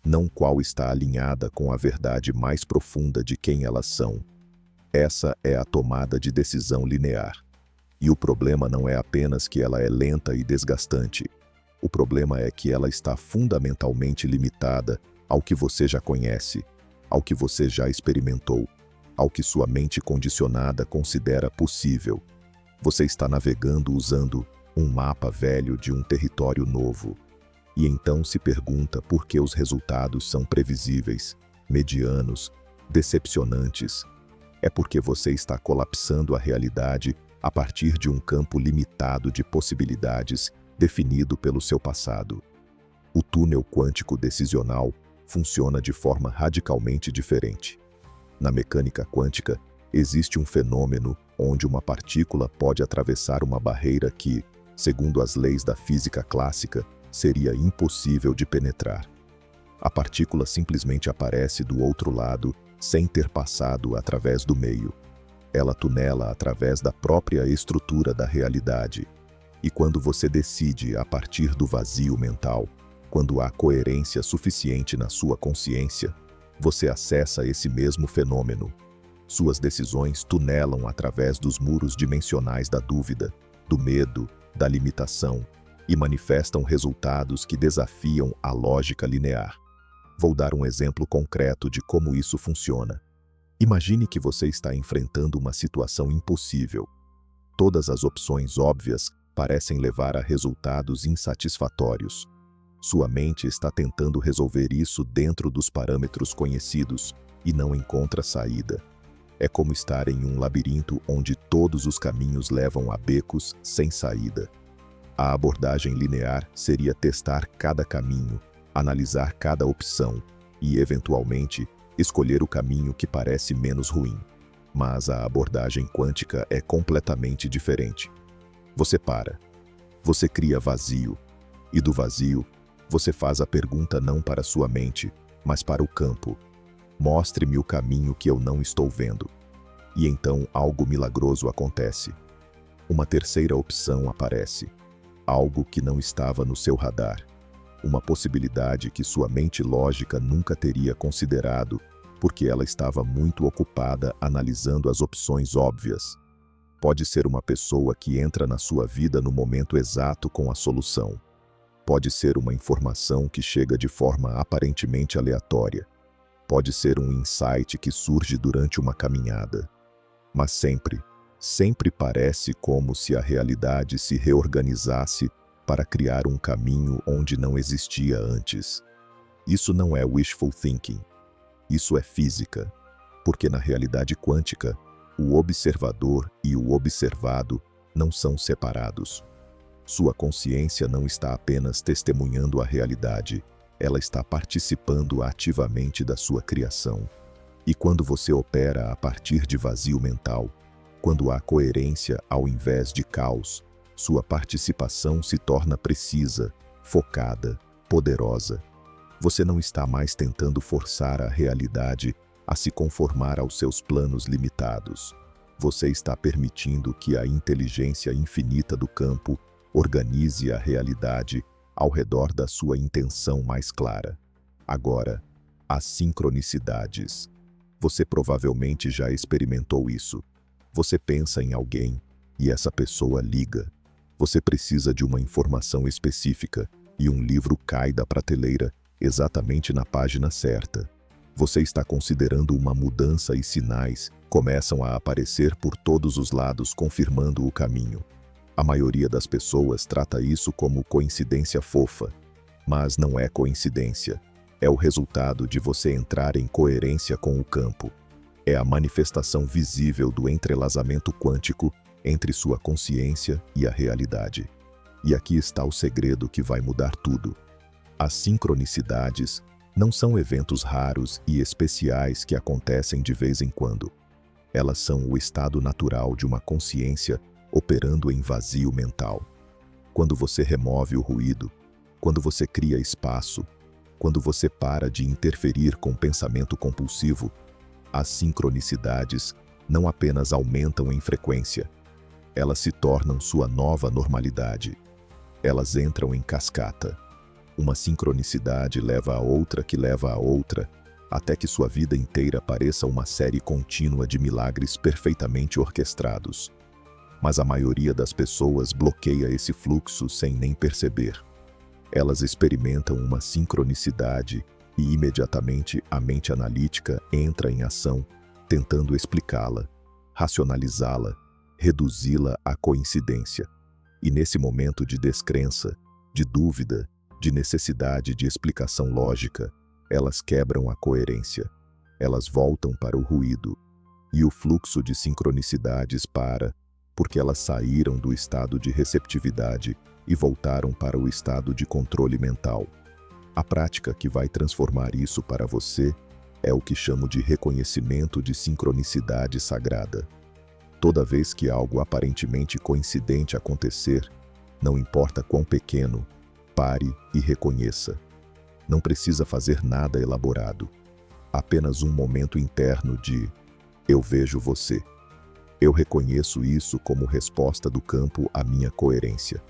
não qual está alinhada com a verdade mais profunda de quem elas são. Essa é a tomada de decisão linear. E o problema não é apenas que ela é lenta e desgastante. O problema é que ela está fundamentalmente limitada ao que você já conhece, ao que você já experimentou, ao que sua mente condicionada considera possível. Você está navegando usando um mapa velho de um território novo. E então se pergunta por que os resultados são previsíveis, medianos, decepcionantes. É porque você está colapsando a realidade a partir de um campo limitado de possibilidades definido pelo seu passado. O túnel quântico decisional funciona de forma radicalmente diferente. Na mecânica quântica, existe um fenômeno onde uma partícula pode atravessar uma barreira que, segundo as leis da física clássica, seria impossível de penetrar. A partícula simplesmente aparece do outro lado sem ter passado através do meio. Ela tunela através da própria estrutura da realidade. E quando você decide a partir do vazio mental, quando há coerência suficiente na sua consciência, você acessa esse mesmo fenômeno. Suas decisões tunelam através dos muros dimensionais da dúvida, do medo, da limitação e manifestam resultados que desafiam a lógica linear. Vou dar um exemplo concreto de como isso funciona. Imagine que você está enfrentando uma situação impossível. Todas as opções óbvias parecem levar a resultados insatisfatórios. Sua mente está tentando resolver isso dentro dos parâmetros conhecidos e não encontra saída. É como estar em um labirinto onde todos os caminhos levam a becos sem saída. A abordagem linear seria testar cada caminho, analisar cada opção e, eventualmente, escolher o caminho que parece menos ruim. Mas a abordagem quântica é completamente diferente. Você para. Você cria vazio. E do vazio, você faz a pergunta não para sua mente, mas para o campo. Mostre-me o caminho que eu não estou vendo. E então algo milagroso acontece. Uma terceira opção aparece. Algo que não estava no seu radar. Uma possibilidade que sua mente lógica nunca teria considerado, porque ela estava muito ocupada analisando as opções óbvias. Pode ser uma pessoa que entra na sua vida no momento exato com a solução. Pode ser uma informação que chega de forma aparentemente aleatória. Pode ser um insight que surge durante uma caminhada. Mas sempre parece como se a realidade se reorganizasse para criar um caminho onde não existia antes. Isso não é wishful thinking. Isso é física, porque na realidade quântica, o observador e o observado não são separados. Sua consciência não está apenas testemunhando a realidade, ela está participando ativamente da sua criação. E quando você opera a partir de vazio mental, quando há coerência ao invés de caos, sua participação se torna precisa, focada, poderosa. Você não está mais tentando forçar a realidade a se conformar aos seus planos limitados. Você está permitindo que a inteligência infinita do campo organize a realidade ao redor da sua intenção mais clara. Agora, as sincronicidades. Você provavelmente já experimentou isso. Você pensa em alguém e essa pessoa liga. Você precisa de uma informação específica e um livro cai da prateleira exatamente na página certa. Você está considerando uma mudança e sinais começam a aparecer por todos os lados confirmando o caminho. A maioria das pessoas trata isso como coincidência fofa, mas não é coincidência. É o resultado de você entrar em coerência com o campo. É a manifestação visível do entrelaçamento quântico entre sua consciência e a realidade. E aqui está o segredo que vai mudar tudo. As sincronicidades não são eventos raros e especiais que acontecem de vez em quando. Elas são o estado natural de uma consciência operando em vazio mental. Quando você remove o ruído, quando você cria espaço, quando você para de interferir com o pensamento compulsivo, as sincronicidades não apenas aumentam em frequência, elas se tornam sua nova normalidade. Elas entram em cascata. Uma sincronicidade leva a outra que leva a outra, até que sua vida inteira pareça uma série contínua de milagres perfeitamente orquestrados. Mas a maioria das pessoas bloqueia esse fluxo sem nem perceber. Elas experimentam uma sincronicidade e imediatamente a mente analítica entra em ação, tentando explicá-la, racionalizá-la, reduzi-la à coincidência. E nesse momento de descrença, de dúvida, de necessidade de explicação lógica, elas quebram a coerência. Elas voltam para o ruído. E o fluxo de sincronicidades para, porque elas saíram do estado de receptividade e voltaram para o estado de controle mental. A prática que vai transformar isso para você É o que chamo de reconhecimento de sincronicidade sagrada. Toda vez que algo aparentemente coincidente acontecer, não importa quão pequeno, pare e reconheça. Não precisa fazer nada elaborado. Apenas um momento interno de "eu vejo você". Eu reconheço isso como resposta do campo à minha coerência.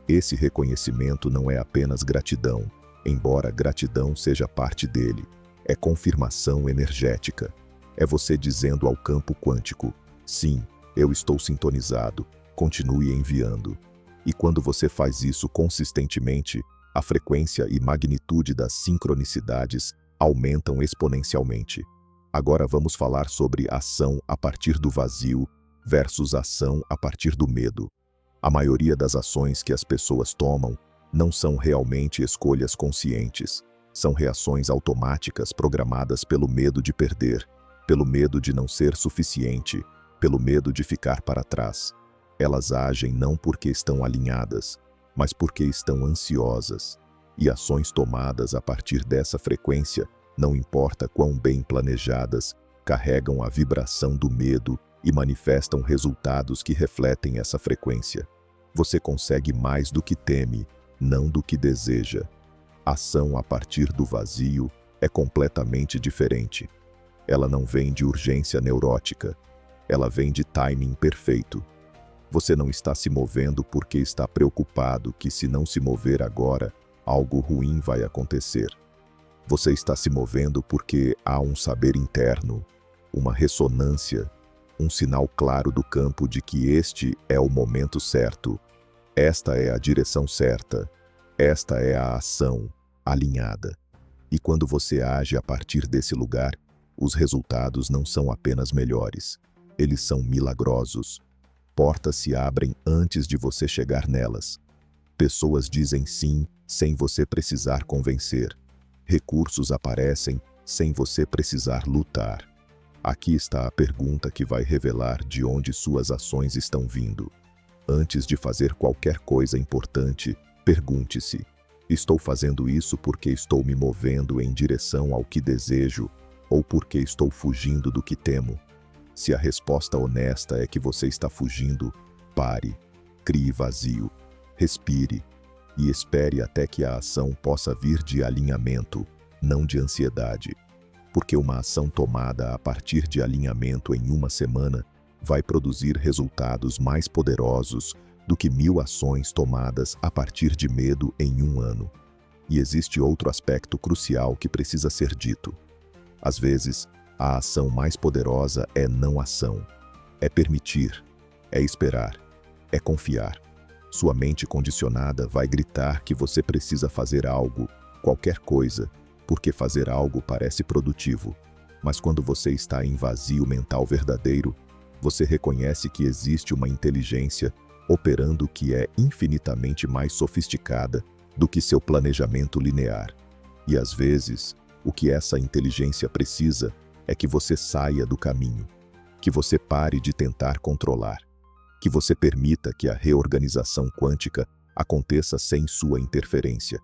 Esse reconhecimento não é apenas gratidão, embora gratidão seja parte dele. É confirmação energética. É você dizendo ao campo quântico: sim, eu estou sintonizado, continue enviando. E quando você faz isso consistentemente, a frequência e magnitude das sincronicidades aumentam exponencialmente. Agora vamos falar sobre ação a partir do vazio versus ação a partir do medo. A maioria das ações que as pessoas tomam não são realmente escolhas conscientes. São reações automáticas programadas pelo medo de perder, pelo medo de não ser suficiente, pelo medo de ficar para trás. Elas agem não porque estão alinhadas, mas porque estão ansiosas. E ações tomadas a partir dessa frequência, não importa quão bem planejadas, carregam a vibração do medo e manifestam resultados que refletem essa frequência. Você consegue mais do que teme, não do que deseja. Ação a partir do vazio é completamente diferente. Ela não vem de urgência neurótica. Ela vem de timing perfeito. Você não está se movendo porque está preocupado que, se não se mover agora, algo ruim vai acontecer. Você está se movendo porque há um saber interno, uma ressonância, um sinal claro do campo de que este é o momento certo. Esta é a direção certa. Esta é a ação alinhada. E quando você age a partir desse lugar, os resultados não são apenas melhores. Eles são milagrosos. Portas se abrem antes de você chegar nelas. Pessoas dizem sim sem você precisar convencer. Recursos aparecem sem você precisar lutar. Aqui está a pergunta que vai revelar de onde suas ações estão vindo. Antes de fazer qualquer coisa importante, pergunte-se: estou fazendo isso porque estou me movendo em direção ao que desejo ou porque estou fugindo do que temo? Se a resposta honesta é que você está fugindo, pare, crie vazio, respire e espere até que a ação possa vir de alinhamento, não de ansiedade. Porque uma ação tomada a partir de alinhamento em uma semana vai produzir resultados mais poderosos do que 1000 ações tomadas a partir de medo em um ano. E existe outro aspecto crucial que precisa ser dito. Às vezes, a ação mais poderosa é não ação. É permitir, é esperar, é confiar. Sua mente condicionada vai gritar que você precisa fazer algo, qualquer coisa, porque fazer algo parece produtivo. Mas quando você está em vazio mental verdadeiro, você reconhece que existe uma inteligência operando que é infinitamente mais sofisticada do que seu planejamento linear. E às vezes, o que essa inteligência precisa é que você saia do caminho, que você pare de tentar controlar, que você permita que a reorganização quântica aconteça sem sua interferência.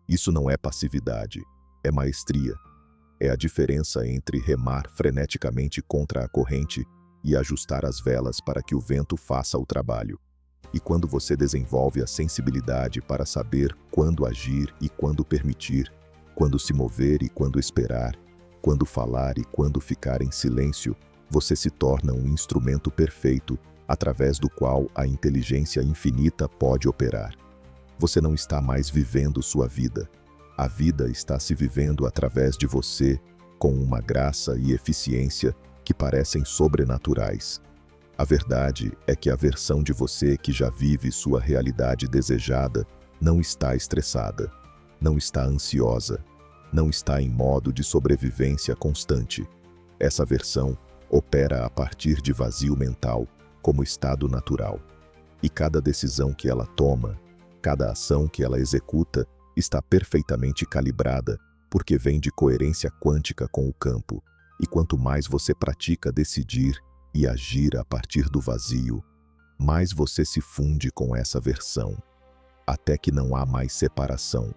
Isso não é passividade, é maestria. É a diferença entre remar freneticamente contra a corrente e ajustar as velas para que o vento faça o trabalho. E quando você desenvolve a sensibilidade para saber quando agir e quando permitir, quando se mover e quando esperar, quando falar e quando ficar em silêncio, você se torna um instrumento perfeito através do qual a inteligência infinita pode operar. Você não está mais vivendo sua vida. A vida está se vivendo através de você, com uma graça e eficiência que parecem sobrenaturais. A verdade é que a versão de você que já vive sua realidade desejada não está estressada, não está ansiosa, não está em modo de sobrevivência constante. Essa versão opera a partir de vazio mental, como estado natural. E cada decisão que ela toma, cada ação que ela executa, está perfeitamente calibrada, porque vem de coerência quântica com o campo. E quanto mais você pratica decidir e agir a partir do vazio, mais você se funde com essa versão, até que não há mais separação.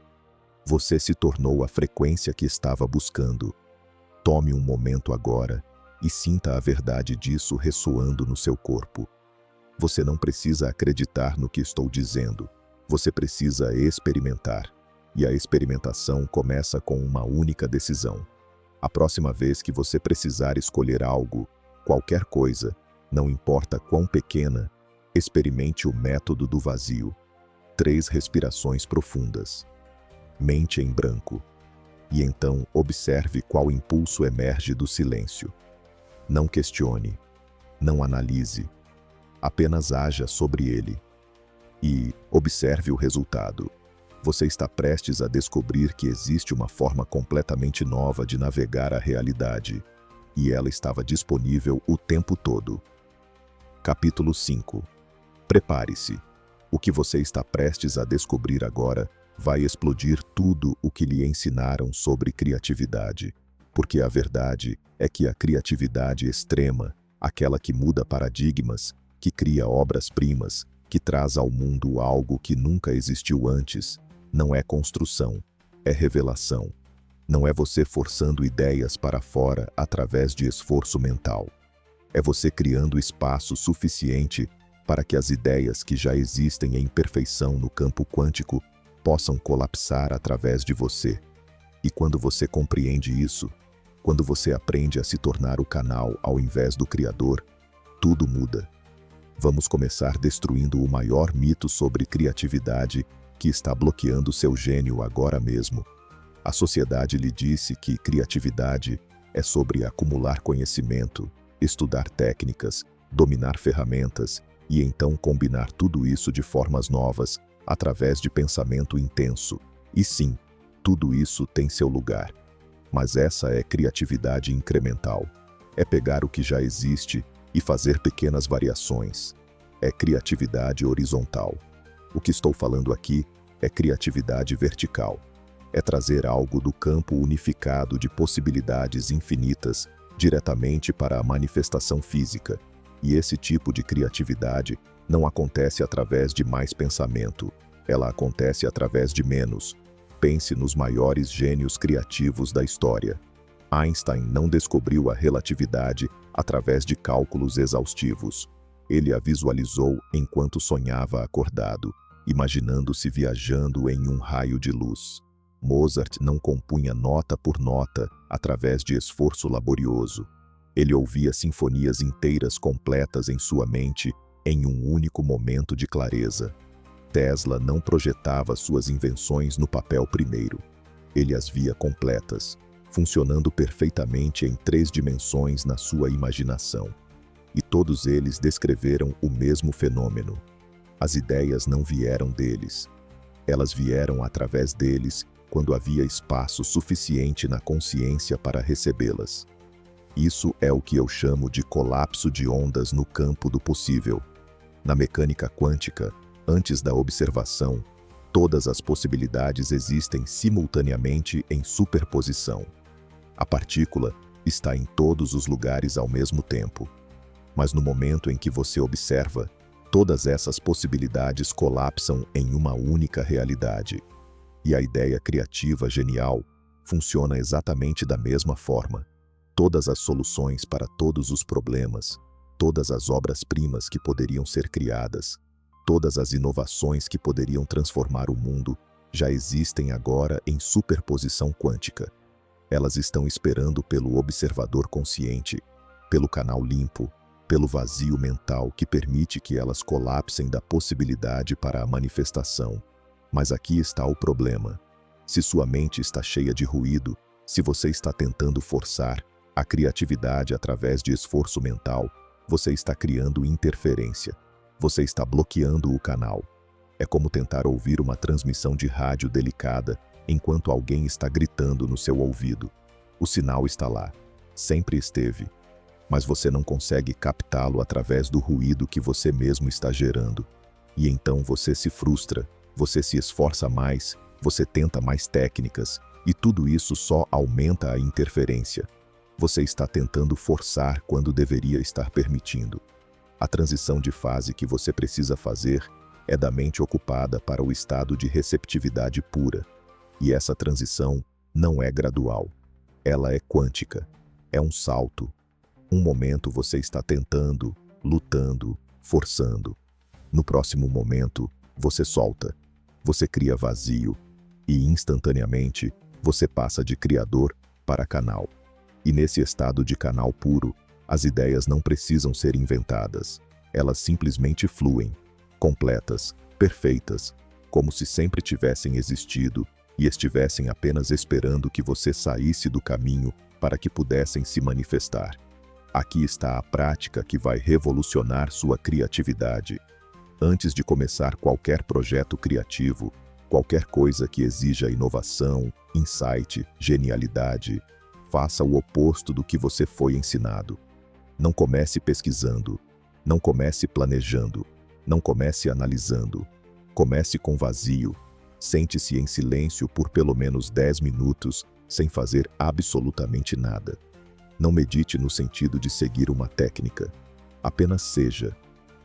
Você se tornou a frequência que estava buscando. Tome um momento agora e sinta a verdade disso ressoando no seu corpo. Você não precisa acreditar no que estou dizendo. Você precisa experimentar. E a experimentação começa com uma única decisão. A próxima vez que você precisar escolher algo, qualquer coisa, não importa quão pequena, experimente o método do vazio. 3 respirações profundas. Mente em branco. E então observe qual impulso emerge do silêncio. Não questione. Não analise. Apenas haja sobre ele. E observe o resultado. Você está prestes a descobrir que existe uma forma completamente nova de navegar a realidade. E ela estava disponível o tempo todo. Capítulo 5. Prepare-se. O que você está prestes a descobrir agora vai explodir tudo o que lhe ensinaram sobre criatividade. Porque a verdade é que a criatividade extrema, aquela que muda paradigmas, que cria obras-primas, que traz ao mundo algo que nunca existiu antes, não é construção, é revelação. Não é você forçando ideias para fora através de esforço mental. É você criando espaço suficiente para que as ideias que já existem em perfeição no campo quântico possam colapsar através de você. E quando você compreende isso, quando você aprende a se tornar o canal ao invés do criador, tudo muda. Vamos começar destruindo o maior mito sobre criatividade que está bloqueando seu gênio agora mesmo. A sociedade lhe disse que criatividade é sobre acumular conhecimento, estudar técnicas, dominar ferramentas e então combinar tudo isso de formas novas, através de pensamento intenso. E sim, tudo isso tem seu lugar. Mas essa é criatividade incremental. É pegar o que já existe e fazer pequenas variações. É criatividade horizontal. O que estou falando aqui é criatividade vertical. É trazer algo do campo unificado de possibilidades infinitas diretamente para a manifestação física. E esse tipo de criatividade não acontece através de mais pensamento. Ela acontece através de menos. Pense nos maiores gênios criativos da história. Einstein não descobriu a relatividade através de cálculos exaustivos. Ele a visualizou enquanto sonhava acordado, imaginando-se viajando em um raio de luz. Mozart não compunha nota por nota através de esforço laborioso. Ele ouvia sinfonias inteiras completas em sua mente em um único momento de clareza. Tesla não projetava suas invenções no papel primeiro. Ele as via completas, funcionando perfeitamente em 3 dimensões na sua imaginação. E todos eles descreveram o mesmo fenômeno. As ideias não vieram deles. Elas vieram através deles quando havia espaço suficiente na consciência para recebê-las. Isso é o que eu chamo de colapso de ondas no campo do possível. Na mecânica quântica, antes da observação, todas as possibilidades existem simultaneamente em superposição. A partícula está em todos os lugares ao mesmo tempo. Mas no momento em que você observa, todas essas possibilidades colapsam em uma única realidade. E a ideia criativa genial funciona exatamente da mesma forma. Todas as soluções para todos os problemas, todas as obras-primas que poderiam ser criadas, todas as inovações que poderiam transformar o mundo, já existem agora em superposição quântica. Elas estão esperando pelo observador consciente, pelo canal limpo, pelo vazio mental que permite que elas colapsem da possibilidade para a manifestação. Mas aqui está o problema. Se sua mente está cheia de ruído, se você está tentando forçar a criatividade através de esforço mental, você está criando interferência. Você está bloqueando o canal. É como tentar ouvir uma transmissão de rádio delicada enquanto alguém está gritando no seu ouvido. O sinal está lá. Sempre esteve. Mas você não consegue captá-lo através do ruído que você mesmo está gerando. E então você se frustra, você se esforça mais, você tenta mais técnicas, e tudo isso só aumenta a interferência. Você está tentando forçar quando deveria estar permitindo. A transição de fase que você precisa fazer é da mente ocupada para o estado de receptividade pura. E essa transição não é gradual. Ela é quântica. É um salto. Um momento você está tentando, lutando, forçando. No próximo momento, você solta. Você cria vazio. E instantaneamente, você passa de criador para canal. E nesse estado de canal puro, as ideias não precisam ser inventadas. Elas simplesmente fluem, completas, perfeitas, como se sempre tivessem existido e estivessem apenas esperando que você saísse do caminho para que pudessem se manifestar. Aqui está a prática que vai revolucionar sua criatividade. Antes de começar qualquer projeto criativo, qualquer coisa que exija inovação, insight, genialidade, faça o oposto do que você foi ensinado. Não comece pesquisando, não comece planejando, não comece analisando. Comece com vazio. Sente-se em silêncio por pelo menos 10 minutos, sem fazer absolutamente nada. Não medite no sentido de seguir uma técnica. Apenas seja.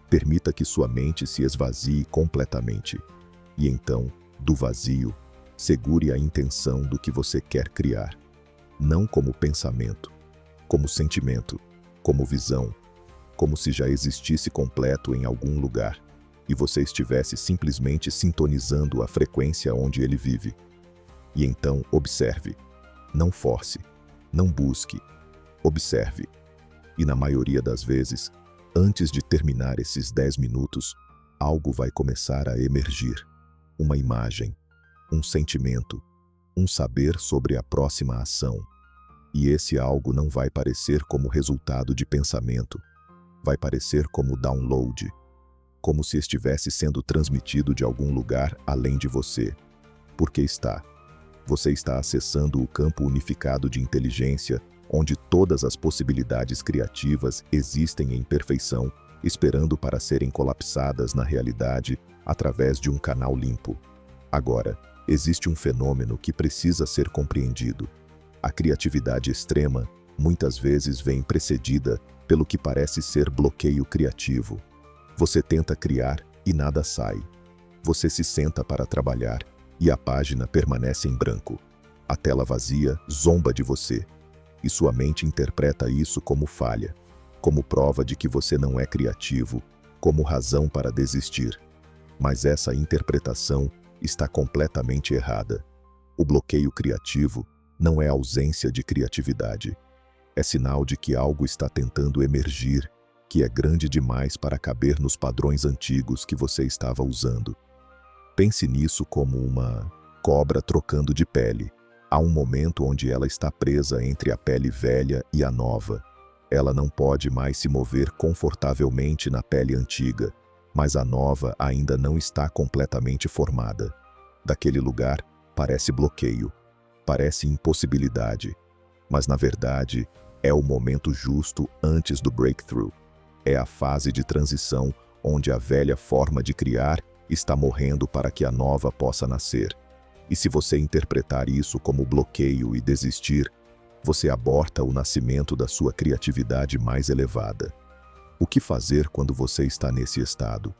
Permita que sua mente se esvazie completamente. E então, do vazio, segure a intenção do que você quer criar. Não como pensamento, como sentimento, como visão, como se já existisse completo em algum lugar e você estivesse simplesmente sintonizando a frequência onde ele vive. E então observe. Não force, não busque. Observe. E na maioria das vezes, antes de terminar esses 10 minutos, algo vai começar a emergir. Uma imagem, um sentimento, um saber sobre a próxima ação. E esse algo não vai parecer como resultado de pensamento. Vai parecer como download, como se estivesse sendo transmitido de algum lugar além de você. Porque você está acessando o campo unificado de inteligência, onde todas as possibilidades criativas existem em perfeição, esperando para serem colapsadas na realidade através de um canal limpo. Agora, existe um fenômeno que precisa ser compreendido. A criatividade extrema muitas vezes vem precedida pelo que parece ser bloqueio criativo. Você tenta criar e nada sai. Você se senta para trabalhar e a página permanece em branco. A tela vazia zomba de você. E sua mente interpreta isso como falha, como prova de que você não é criativo, como razão para desistir. Mas essa interpretação está completamente errada. O bloqueio criativo não é ausência de criatividade. É sinal de que algo está tentando emergir, que é grande demais para caber nos padrões antigos que você estava usando. Pense nisso como uma cobra trocando de pele. Há um momento onde ela está presa entre a pele velha e a nova. Ela não pode mais se mover confortavelmente na pele antiga, mas a nova ainda não está completamente formada. Daquele lugar, parece bloqueio, parece impossibilidade, mas na verdade, é o momento justo antes do breakthrough. É a fase de transição onde a velha forma de criar está morrendo para que a nova possa nascer. E se você interpretar isso como bloqueio e desistir, você aborta o nascimento da sua criatividade mais elevada. O que fazer quando você está nesse estado?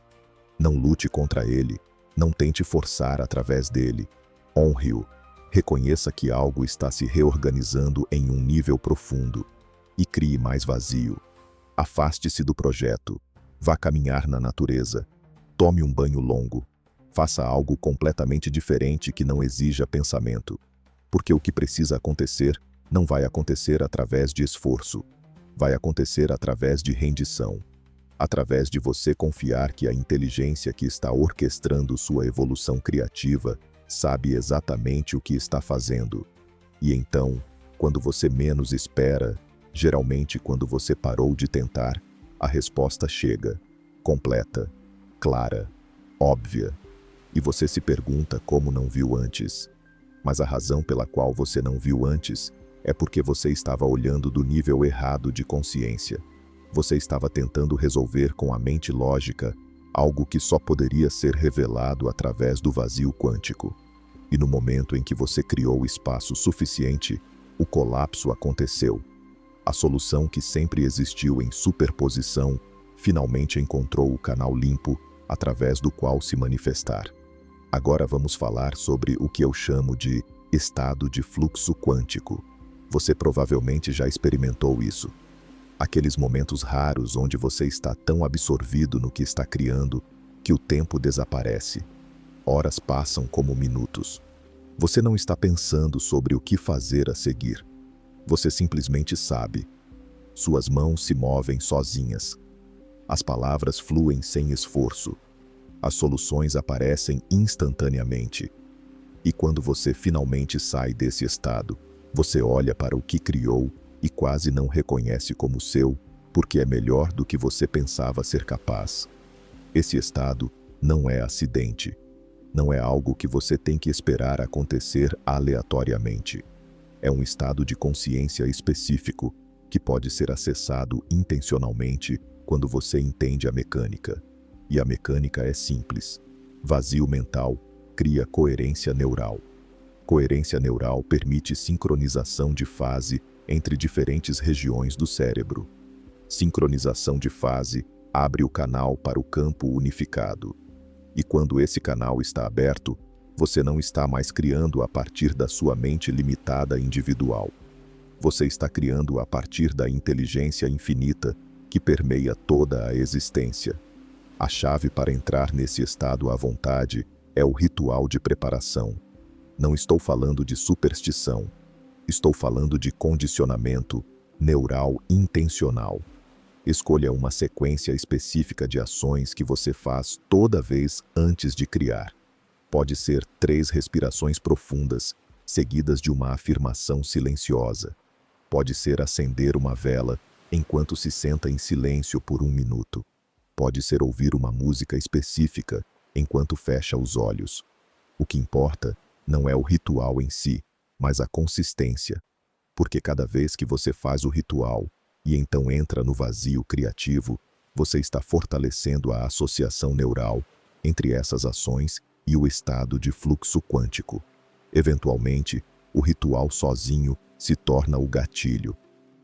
Não lute contra ele, não tente forçar através dele. Honre-o. Reconheça que algo está se reorganizando em um nível profundo e crie mais vazio. Afaste-se do projeto. Vá caminhar na natureza. Tome um banho longo. Faça algo completamente diferente que não exija pensamento. Porque o que precisa acontecer não vai acontecer através de esforço. Vai acontecer através de rendição. Através de você confiar que a inteligência que está orquestrando sua evolução criativa sabe exatamente o que está fazendo. E então, quando você menos espera, geralmente quando você parou de tentar, a resposta chega, completa, clara, óbvia. E você se pergunta como não viu antes. Mas a razão pela qual você não viu antes é porque você estava olhando do nível errado de consciência. Você estava tentando resolver com a mente lógica algo que só poderia ser revelado através do vazio quântico. E no momento em que você criou espaço suficiente, o colapso aconteceu. A solução que sempre existiu em superposição finalmente encontrou o canal limpo através do qual se manifestar. Agora vamos falar sobre o que eu chamo de estado de fluxo quântico. Você provavelmente já experimentou isso. Aqueles momentos raros onde você está tão absorvido no que está criando que o tempo desaparece. Horas passam como minutos. Você não está pensando sobre o que fazer a seguir. Você simplesmente sabe. Suas mãos se movem sozinhas. As palavras fluem sem esforço. As soluções aparecem instantaneamente. E quando você finalmente sai desse estado, você olha para o que criou e quase não reconhece como seu, porque é melhor do que você pensava ser capaz. Esse estado não é acidente. Não é algo que você tem que esperar acontecer aleatoriamente. É um estado de consciência específico que pode ser acessado intencionalmente quando você entende a mecânica. E a mecânica é simples. Vazio mental cria coerência neural. Coerência neural permite sincronização de fase entre diferentes regiões do cérebro. Sincronização de fase abre o canal para o campo unificado. E quando esse canal está aberto, você não está mais criando a partir da sua mente limitada individual. Você está criando a partir da inteligência infinita que permeia toda a existência. A chave para entrar nesse estado à vontade é o ritual de preparação. Não estou falando de superstição. Estou falando de condicionamento neural intencional. Escolha uma sequência específica de ações que você faz toda vez antes de criar. Pode ser 3 respirações profundas, seguidas de uma afirmação silenciosa. Pode ser acender uma vela enquanto se senta em silêncio por 1 minuto. Pode ser ouvir uma música específica enquanto fecha os olhos. O que importa não é o ritual em si, mas a consistência. Porque cada vez que você faz o ritual e então entra no vazio criativo, você está fortalecendo a associação neural entre essas ações e o estado de fluxo quântico. Eventualmente, o ritual sozinho se torna o gatilho.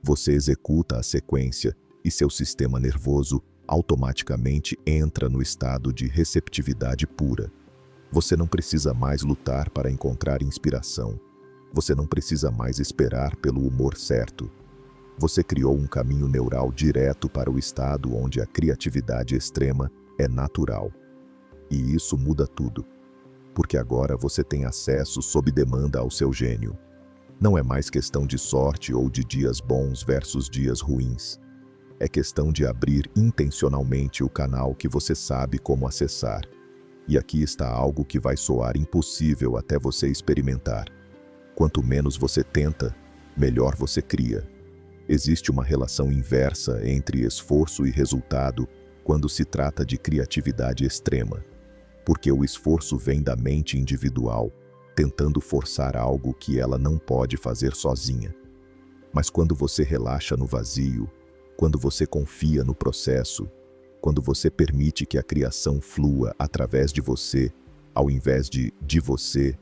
Você executa a sequência e seu sistema nervoso automaticamente entra no estado de receptividade pura. Você não precisa mais lutar para encontrar inspiração. Você não precisa mais esperar pelo humor certo. Você criou um caminho neural direto para o estado onde a criatividade extrema é natural. E isso muda tudo. Porque agora você tem acesso sob demanda ao seu gênio. Não é mais questão de sorte ou de dias bons versus dias ruins. É questão de abrir intencionalmente o canal que você sabe como acessar. E aqui está algo que vai soar impossível até você experimentar. Quanto menos você tenta, melhor você cria. Existe uma relação inversa entre esforço e resultado quando se trata de criatividade extrema. Porque o esforço vem da mente individual, tentando forçar algo que ela não pode fazer sozinha. Mas quando você relaxa no vazio, quando você confia no processo, quando você permite que a criação flua através de você, ao invés de você,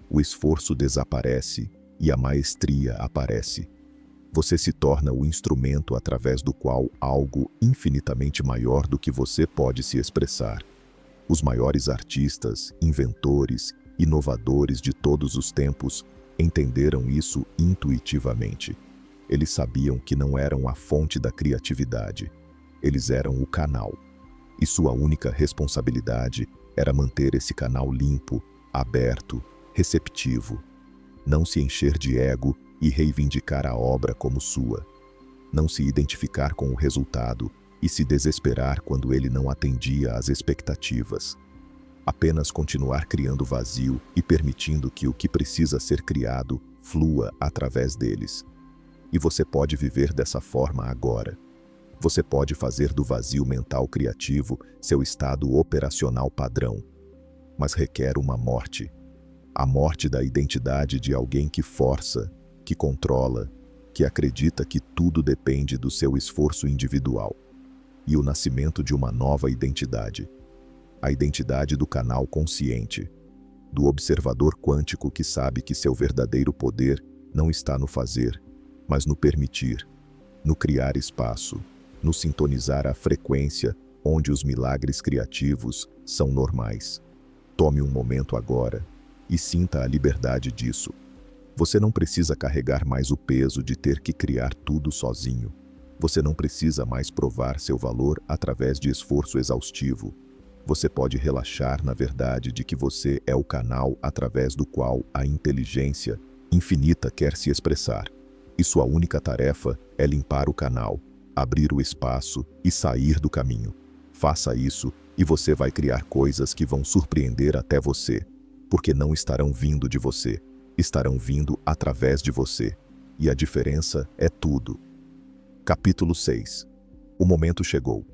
o esforço desaparece e a maestria aparece. Você se torna o instrumento através do qual algo infinitamente maior do que você pode se expressar. Os maiores artistas, inventores, inovadores de todos os tempos entenderam isso intuitivamente. Eles sabiam que não eram a fonte da criatividade. Eles eram o canal. E sua única responsabilidade era manter esse canal limpo, aberto, receptivo. Não se encher de ego e reivindicar a obra como sua. Não se identificar com o resultado e se desesperar quando ele não atendia às expectativas. Apenas continuar criando vazio e permitindo que o que precisa ser criado flua através deles. E você pode viver dessa forma agora. Você pode fazer do vazio mental criativo seu estado operacional padrão. Mas requer uma morte. A morte da identidade de alguém que força, que controla, que acredita que tudo depende do seu esforço individual. E o nascimento de uma nova identidade. A identidade do canal consciente, do observador quântico que sabe que seu verdadeiro poder não está no fazer, mas no permitir, no criar espaço, no sintonizar a frequência onde os milagres criativos são normais. Tome um momento agora e sinta a liberdade disso. Você não precisa carregar mais o peso de ter que criar tudo sozinho. Você não precisa mais provar seu valor através de esforço exaustivo. Você pode relaxar na verdade de que você é o canal através do qual a inteligência infinita quer se expressar. E sua única tarefa é limpar o canal, abrir o espaço e sair do caminho. Faça isso e você vai criar coisas que vão surpreender até você, porque não estarão vindo de você, estarão vindo através de você. E a diferença é tudo. Capítulo 6. O momento chegou.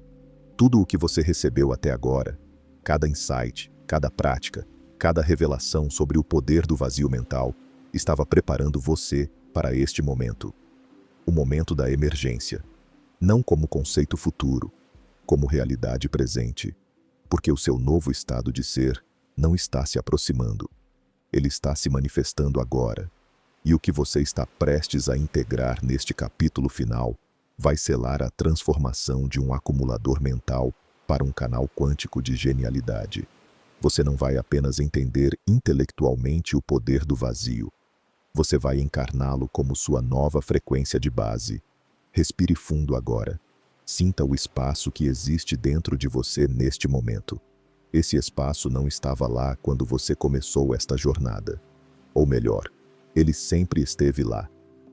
Tudo o que você recebeu até agora, cada insight, cada prática, cada revelação sobre o poder do vazio mental, estava preparando você para este momento. O momento da emergência. Não como conceito futuro, como realidade presente, porque o seu novo estado de ser não está se aproximando. Ele está se manifestando agora. E o que você está prestes a integrar neste capítulo final vai selar a transformação de um acumulador mental para um canal quântico de genialidade. Você não vai apenas entender intelectualmente o poder do vazio. Você vai encarná-lo como sua nova frequência de base. Respire fundo agora. Sinta o espaço que existe dentro de você neste momento. Esse espaço não estava lá quando você começou esta jornada. Ou melhor, ele sempre esteve lá,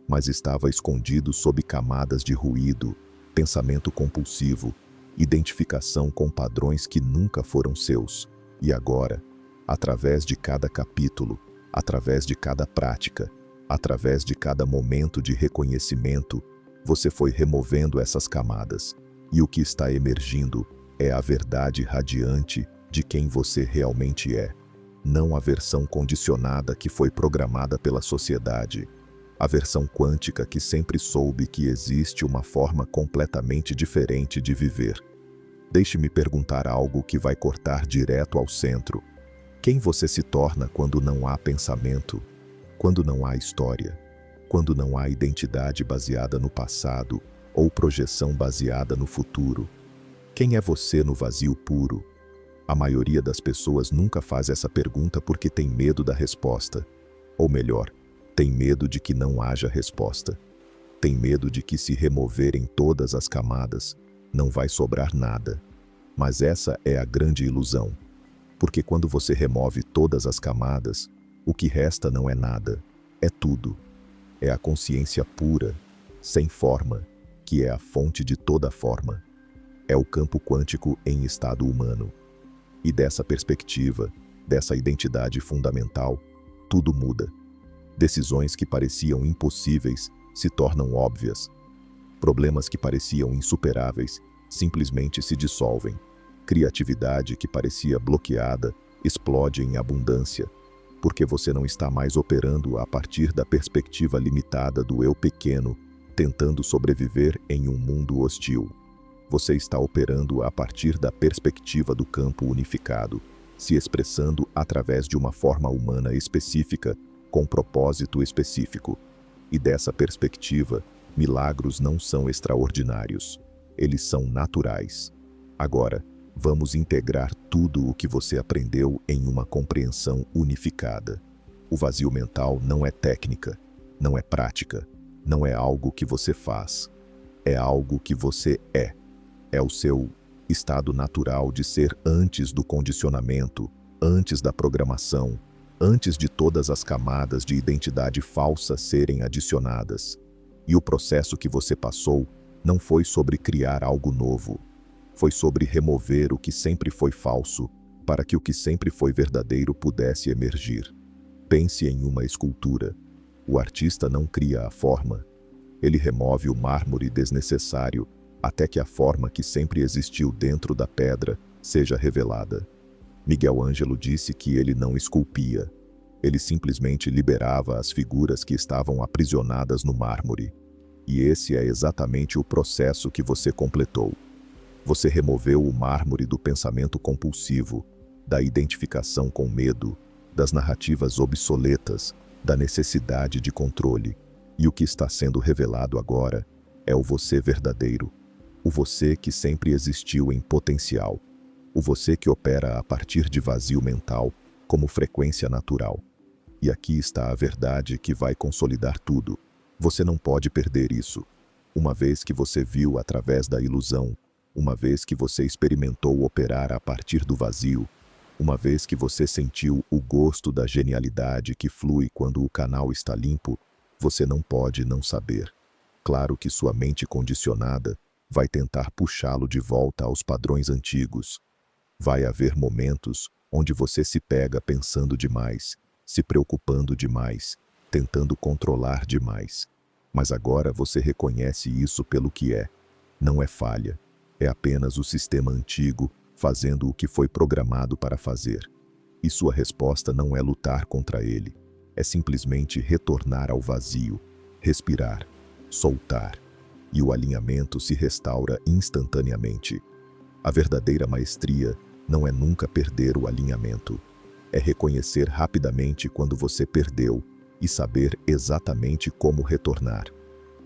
mas estava escondido sob camadas de ruído, pensamento compulsivo, identificação com padrões que nunca foram seus. E agora, através de cada capítulo, através de cada prática, através de cada momento de reconhecimento, você foi removendo essas camadas. E o que está emergindo é a verdade radiante de quem você realmente é. Não a versão condicionada que foi programada pela sociedade. A versão quântica que sempre soube que existe uma forma completamente diferente de viver. Deixe-me perguntar algo que vai cortar direto ao centro. Quem você se torna quando não há pensamento? Quando não há história? Quando não há identidade baseada no passado ou projeção baseada no futuro? Quem é você no vazio puro? A maioria das pessoas nunca faz essa pergunta porque tem medo da resposta. Ou melhor, tem medo de que não haja resposta. Tem medo de que se removerem todas as camadas, não vai sobrar nada. Mas essa é a grande ilusão. Porque quando você remove todas as camadas, o que resta não é nada, é tudo. É a consciência pura, sem forma, que é a fonte de toda forma. É o campo quântico em estado humano. E dessa perspectiva, dessa identidade fundamental, tudo muda. Decisões que pareciam impossíveis se tornam óbvias. Problemas que pareciam insuperáveis simplesmente se dissolvem. Criatividade que parecia bloqueada explode em abundância, porque você não está mais operando a partir da perspectiva limitada do eu pequeno, tentando sobreviver em um mundo hostil. Você está operando a partir da perspectiva do campo unificado, se expressando através de uma forma humana específica, com propósito específico. E dessa perspectiva, milagros não são extraordinários, eles são naturais. Agora, vamos integrar tudo o que você aprendeu em uma compreensão unificada. O vazio mental não é técnica, não é prática, não é algo que você faz, é algo que você é. É o seu estado natural de ser antes do condicionamento, antes da programação, antes de todas as camadas de identidade falsa serem adicionadas. E o processo que você passou não foi sobre criar algo novo. Foi sobre remover o que sempre foi falso, para que o que sempre foi verdadeiro pudesse emergir. Pense em uma escultura. O artista não cria a forma. Ele remove o mármore desnecessário, até que a forma que sempre existiu dentro da pedra seja revelada. Miguel Ângelo disse que ele não esculpia. Ele simplesmente liberava as figuras que estavam aprisionadas no mármore. E esse é exatamente o processo que você completou. Você removeu o mármore do pensamento compulsivo, da identificação com medo, das narrativas obsoletas, da necessidade de controle. E o que está sendo revelado agora é o você verdadeiro. O você que sempre existiu em potencial. O você que opera a partir de vazio mental como frequência natural. E aqui está a verdade que vai consolidar tudo. Você não pode perder isso. Uma vez que você viu através da ilusão, uma vez que você experimentou operar a partir do vazio, uma vez que você sentiu o gosto da genialidade que flui quando o canal está limpo, você não pode não saber. Claro que sua mente condicionada vai tentar puxá-lo de volta aos padrões antigos. Vai haver momentos onde você se pega pensando demais, se preocupando demais, tentando controlar demais. Mas agora você reconhece isso pelo que é. Não é falha. É apenas o sistema antigo fazendo o que foi programado para fazer. E sua resposta não é lutar contra ele. É simplesmente retornar ao vazio, respirar, soltar. E o alinhamento se restaura instantaneamente. A verdadeira maestria não é nunca perder o alinhamento. É reconhecer rapidamente quando você perdeu e saber exatamente como retornar.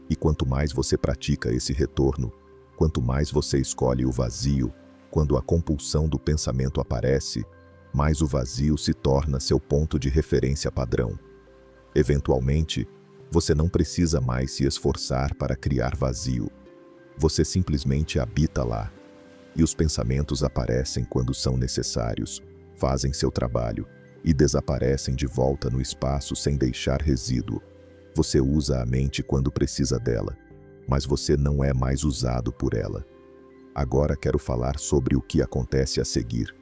E quanto mais você pratica esse retorno, quanto mais você escolhe o vazio, quando a compulsão do pensamento aparece, mais o vazio se torna seu ponto de referência padrão. Eventualmente, você não precisa mais se esforçar para criar vazio. Você simplesmente habita lá. E os pensamentos aparecem quando são necessários, fazem seu trabalho e desaparecem de volta no espaço sem deixar resíduo. Você usa a mente quando precisa dela, mas você não é mais usado por ela. Agora quero falar sobre o que acontece a seguir,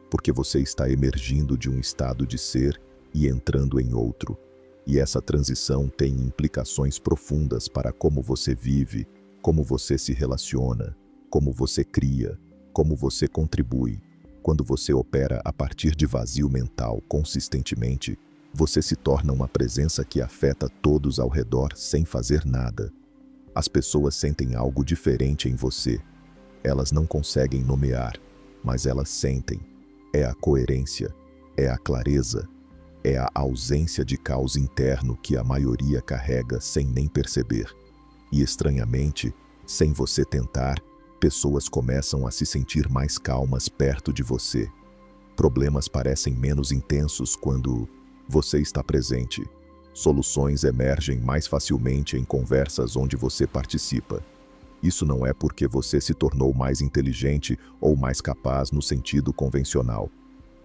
porque você está emergindo de um estado de ser e entrando em outro. E essa transição tem implicações profundas para como você vive, como você se relaciona, como você cria, como você contribui. Quando você opera a partir de vazio mental consistentemente, você se torna uma presença que afeta todos ao redor sem fazer nada. As pessoas sentem algo diferente em você. Elas não conseguem nomear, mas elas sentem. É a coerência, é a clareza, é a ausência de caos interno que a maioria carrega sem nem perceber. E estranhamente, sem você tentar, pessoas começam a se sentir mais calmas perto de você. Problemas parecem menos intensos quando você está presente. Soluções emergem mais facilmente em conversas onde você participa. Isso não é porque você se tornou mais inteligente ou mais capaz no sentido convencional.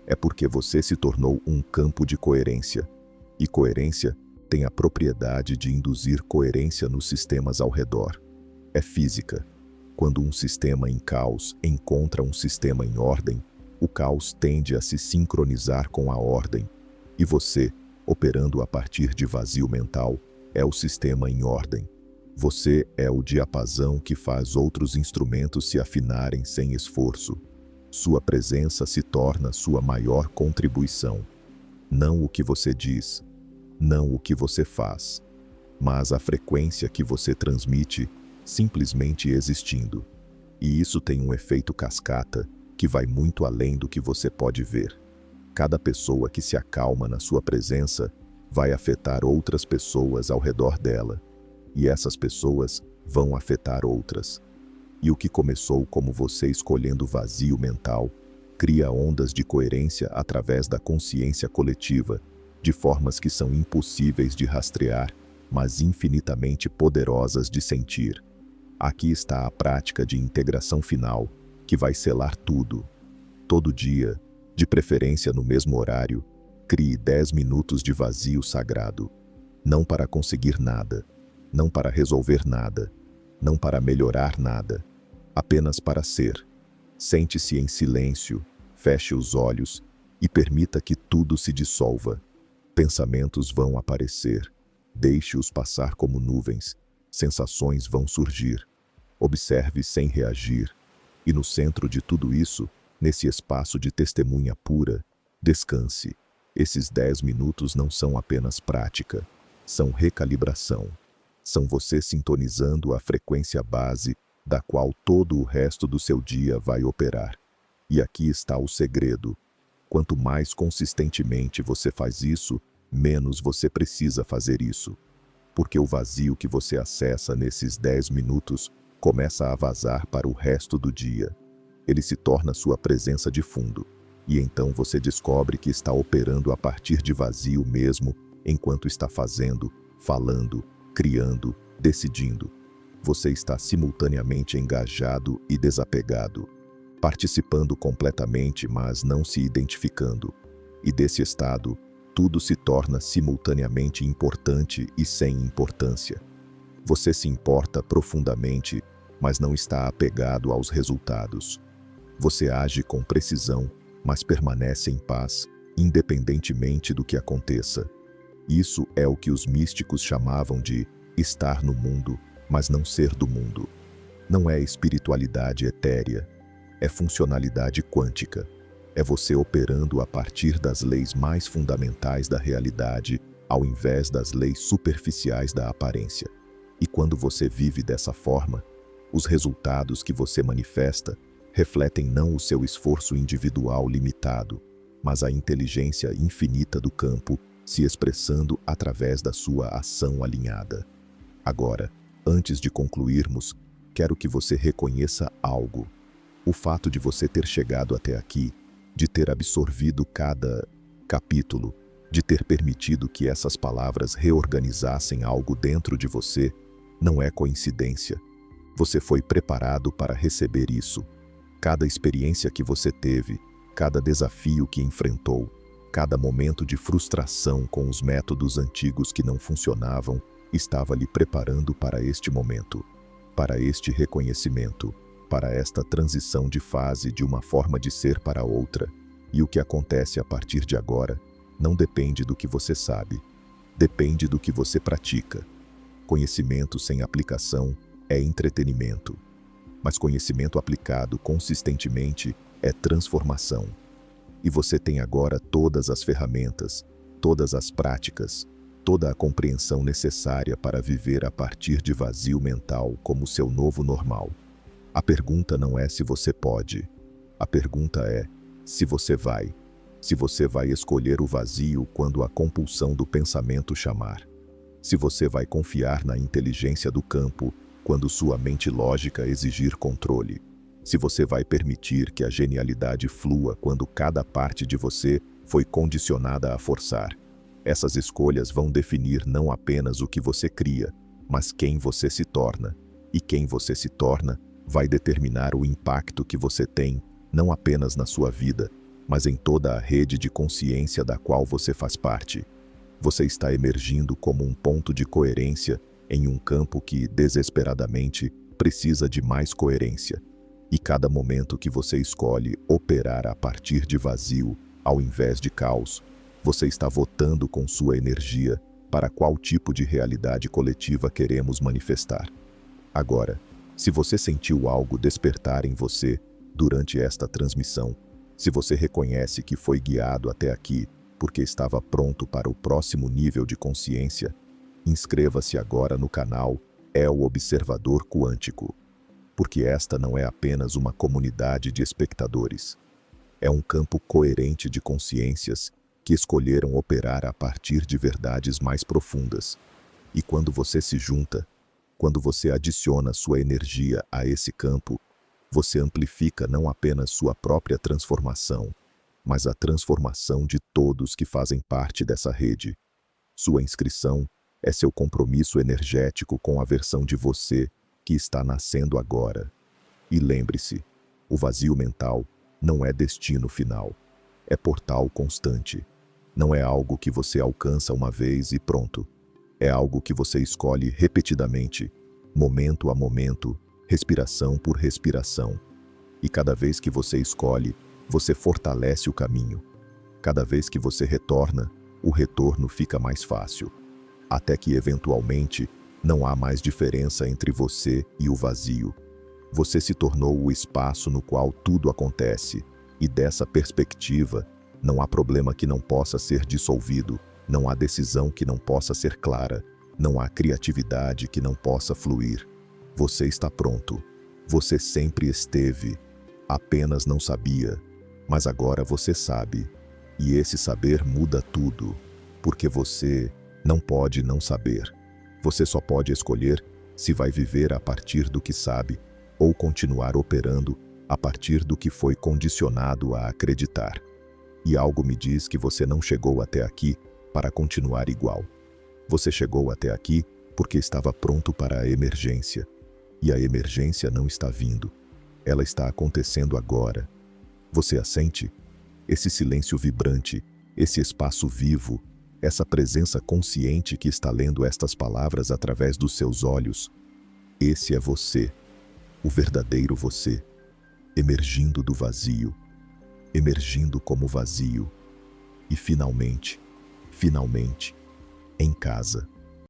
É porque você se tornou um campo de coerência. E coerência tem a propriedade de induzir coerência nos sistemas ao redor. É física. Quando um sistema em caos encontra um sistema em ordem, o caos tende a se sincronizar com a ordem. E você, operando a partir de vazio mental, é o sistema em ordem. Você é o diapasão que faz outros instrumentos se afinarem sem esforço. Sua presença se torna sua maior contribuição. Não o que você diz, não o que você faz, mas a frequência que você transmite simplesmente existindo. E isso tem um efeito cascata que vai muito além do que você pode ver. Cada pessoa que se acalma na sua presença vai afetar outras pessoas ao redor dela. E essas pessoas vão afetar outras. E o que começou como você escolhendo vazio mental, cria ondas de coerência através da consciência coletiva, de formas que são impossíveis de rastrear, mas infinitamente poderosas de sentir. Aqui está a prática de integração final, que vai selar tudo. Todo dia, de preferência no mesmo horário, crie 10 minutos de vazio sagrado. Não para conseguir nada, não para resolver nada, não para melhorar nada, apenas para ser. Sente-se em silêncio, feche os olhos e permita que tudo se dissolva. Pensamentos vão aparecer, deixe-os passar como nuvens, sensações vão surgir. Observe sem reagir. E no centro de tudo isso, nesse espaço de testemunha pura, descanse. Esses 10 minutos não são apenas prática, são recalibração. São você sintonizando a frequência base da qual todo o resto do seu dia vai operar. E aqui está o segredo. Quanto mais consistentemente você faz isso, menos você precisa fazer isso. Porque o vazio que você acessa nesses 10 minutos começa a vazar para o resto do dia. Ele se torna sua presença de fundo. E então você descobre que está operando a partir de vazio mesmo, enquanto está fazendo, falando, criando, decidindo. Você está simultaneamente engajado e desapegado, participando completamente, mas não se identificando. E desse estado, tudo se torna simultaneamente importante e sem importância. Você se importa profundamente, mas não está apegado aos resultados. Você age com precisão, mas permanece em paz, independentemente do que aconteça. Isso é o que os místicos chamavam de estar no mundo, mas não ser do mundo. Não é espiritualidade etérea, é funcionalidade quântica. É você operando a partir das leis mais fundamentais da realidade, ao invés das leis superficiais da aparência. E quando você vive dessa forma, os resultados que você manifesta refletem não o seu esforço individual limitado, mas a inteligência infinita do campo se expressando através da sua ação alinhada. Agora, antes de concluirmos, quero que você reconheça algo. O fato de você ter chegado até aqui, de ter absorvido cada capítulo, de ter permitido que essas palavras reorganizassem algo dentro de você, não é coincidência. Você foi preparado para receber isso. Cada experiência que você teve, cada desafio que enfrentou, cada momento de frustração com os métodos antigos que não funcionavam, estava lhe preparando para este momento, para este reconhecimento, para esta transição de fase de uma forma de ser para outra. E o que acontece a partir de agora não depende do que você sabe, depende do que você pratica. Conhecimento sem aplicação é entretenimento, mas conhecimento aplicado consistentemente é transformação. E você tem agora todas as ferramentas, todas as práticas, toda a compreensão necessária para viver a partir de vazio mental como seu novo normal. A pergunta não é se você pode, a pergunta é se você vai. Se você vai escolher o vazio quando a compulsão do pensamento chamar. Se você vai confiar na inteligência do campo quando sua mente lógica exigir controle. Se você vai permitir que a genialidade flua quando cada parte de você foi condicionada a forçar. Essas escolhas vão definir não apenas o que você cria, mas quem você se torna. E quem você se torna vai determinar o impacto que você tem, não apenas na sua vida, mas em toda a rede de consciência da qual você faz parte. Você está emergindo como um ponto de coerência em um campo que, desesperadamente, precisa de mais coerência. E cada momento que você escolhe operar a partir de vazio, ao invés de caos, você está votando com sua energia para qual tipo de realidade coletiva queremos manifestar. Agora, se você sentiu algo despertar em você durante esta transmissão, se você reconhece que foi guiado até aqui porque estava pronto para o próximo nível de consciência, inscreva-se agora no canal El Observador Quântico, porque esta não é apenas uma comunidade de espectadores. É um campo coerente de consciências que escolheram operar a partir de verdades mais profundas. E quando você se junta, quando você adiciona sua energia a esse campo, você amplifica não apenas sua própria transformação, mas a transformação de todos que fazem parte dessa rede. Sua inscrição é seu compromisso energético com a versão de você que está nascendo agora. E lembre-se, o vazio mental não é destino final, é portal constante. Não é algo que você alcança uma vez e pronto. É algo que você escolhe repetidamente, momento a momento, respiração por respiração. E cada vez que você escolhe, você fortalece o caminho. Cada vez que você retorna, o retorno fica mais fácil. Até que, eventualmente, não há mais diferença entre você e o vazio. Você se tornou o espaço no qual tudo acontece, e dessa perspectiva, não há problema que não possa ser dissolvido, não há decisão que não possa ser clara, não há criatividade que não possa fluir. Você está pronto. Você sempre esteve. Apenas não sabia. Mas agora você sabe. E esse saber muda tudo. Porque você não pode não saber. Você só pode escolher se vai viver a partir do que sabe ou continuar operando a partir do que foi condicionado a acreditar. E algo me diz que você não chegou até aqui para continuar igual. Você chegou até aqui porque estava pronto para a emergência. E a emergência não está vindo. Ela está acontecendo agora. Você a sente? Esse silêncio vibrante, esse espaço vivo, essa presença consciente que está lendo estas palavras através dos seus olhos. Esse é você, o verdadeiro você, emergindo do vazio, emergindo como vazio. E finalmente, em casa.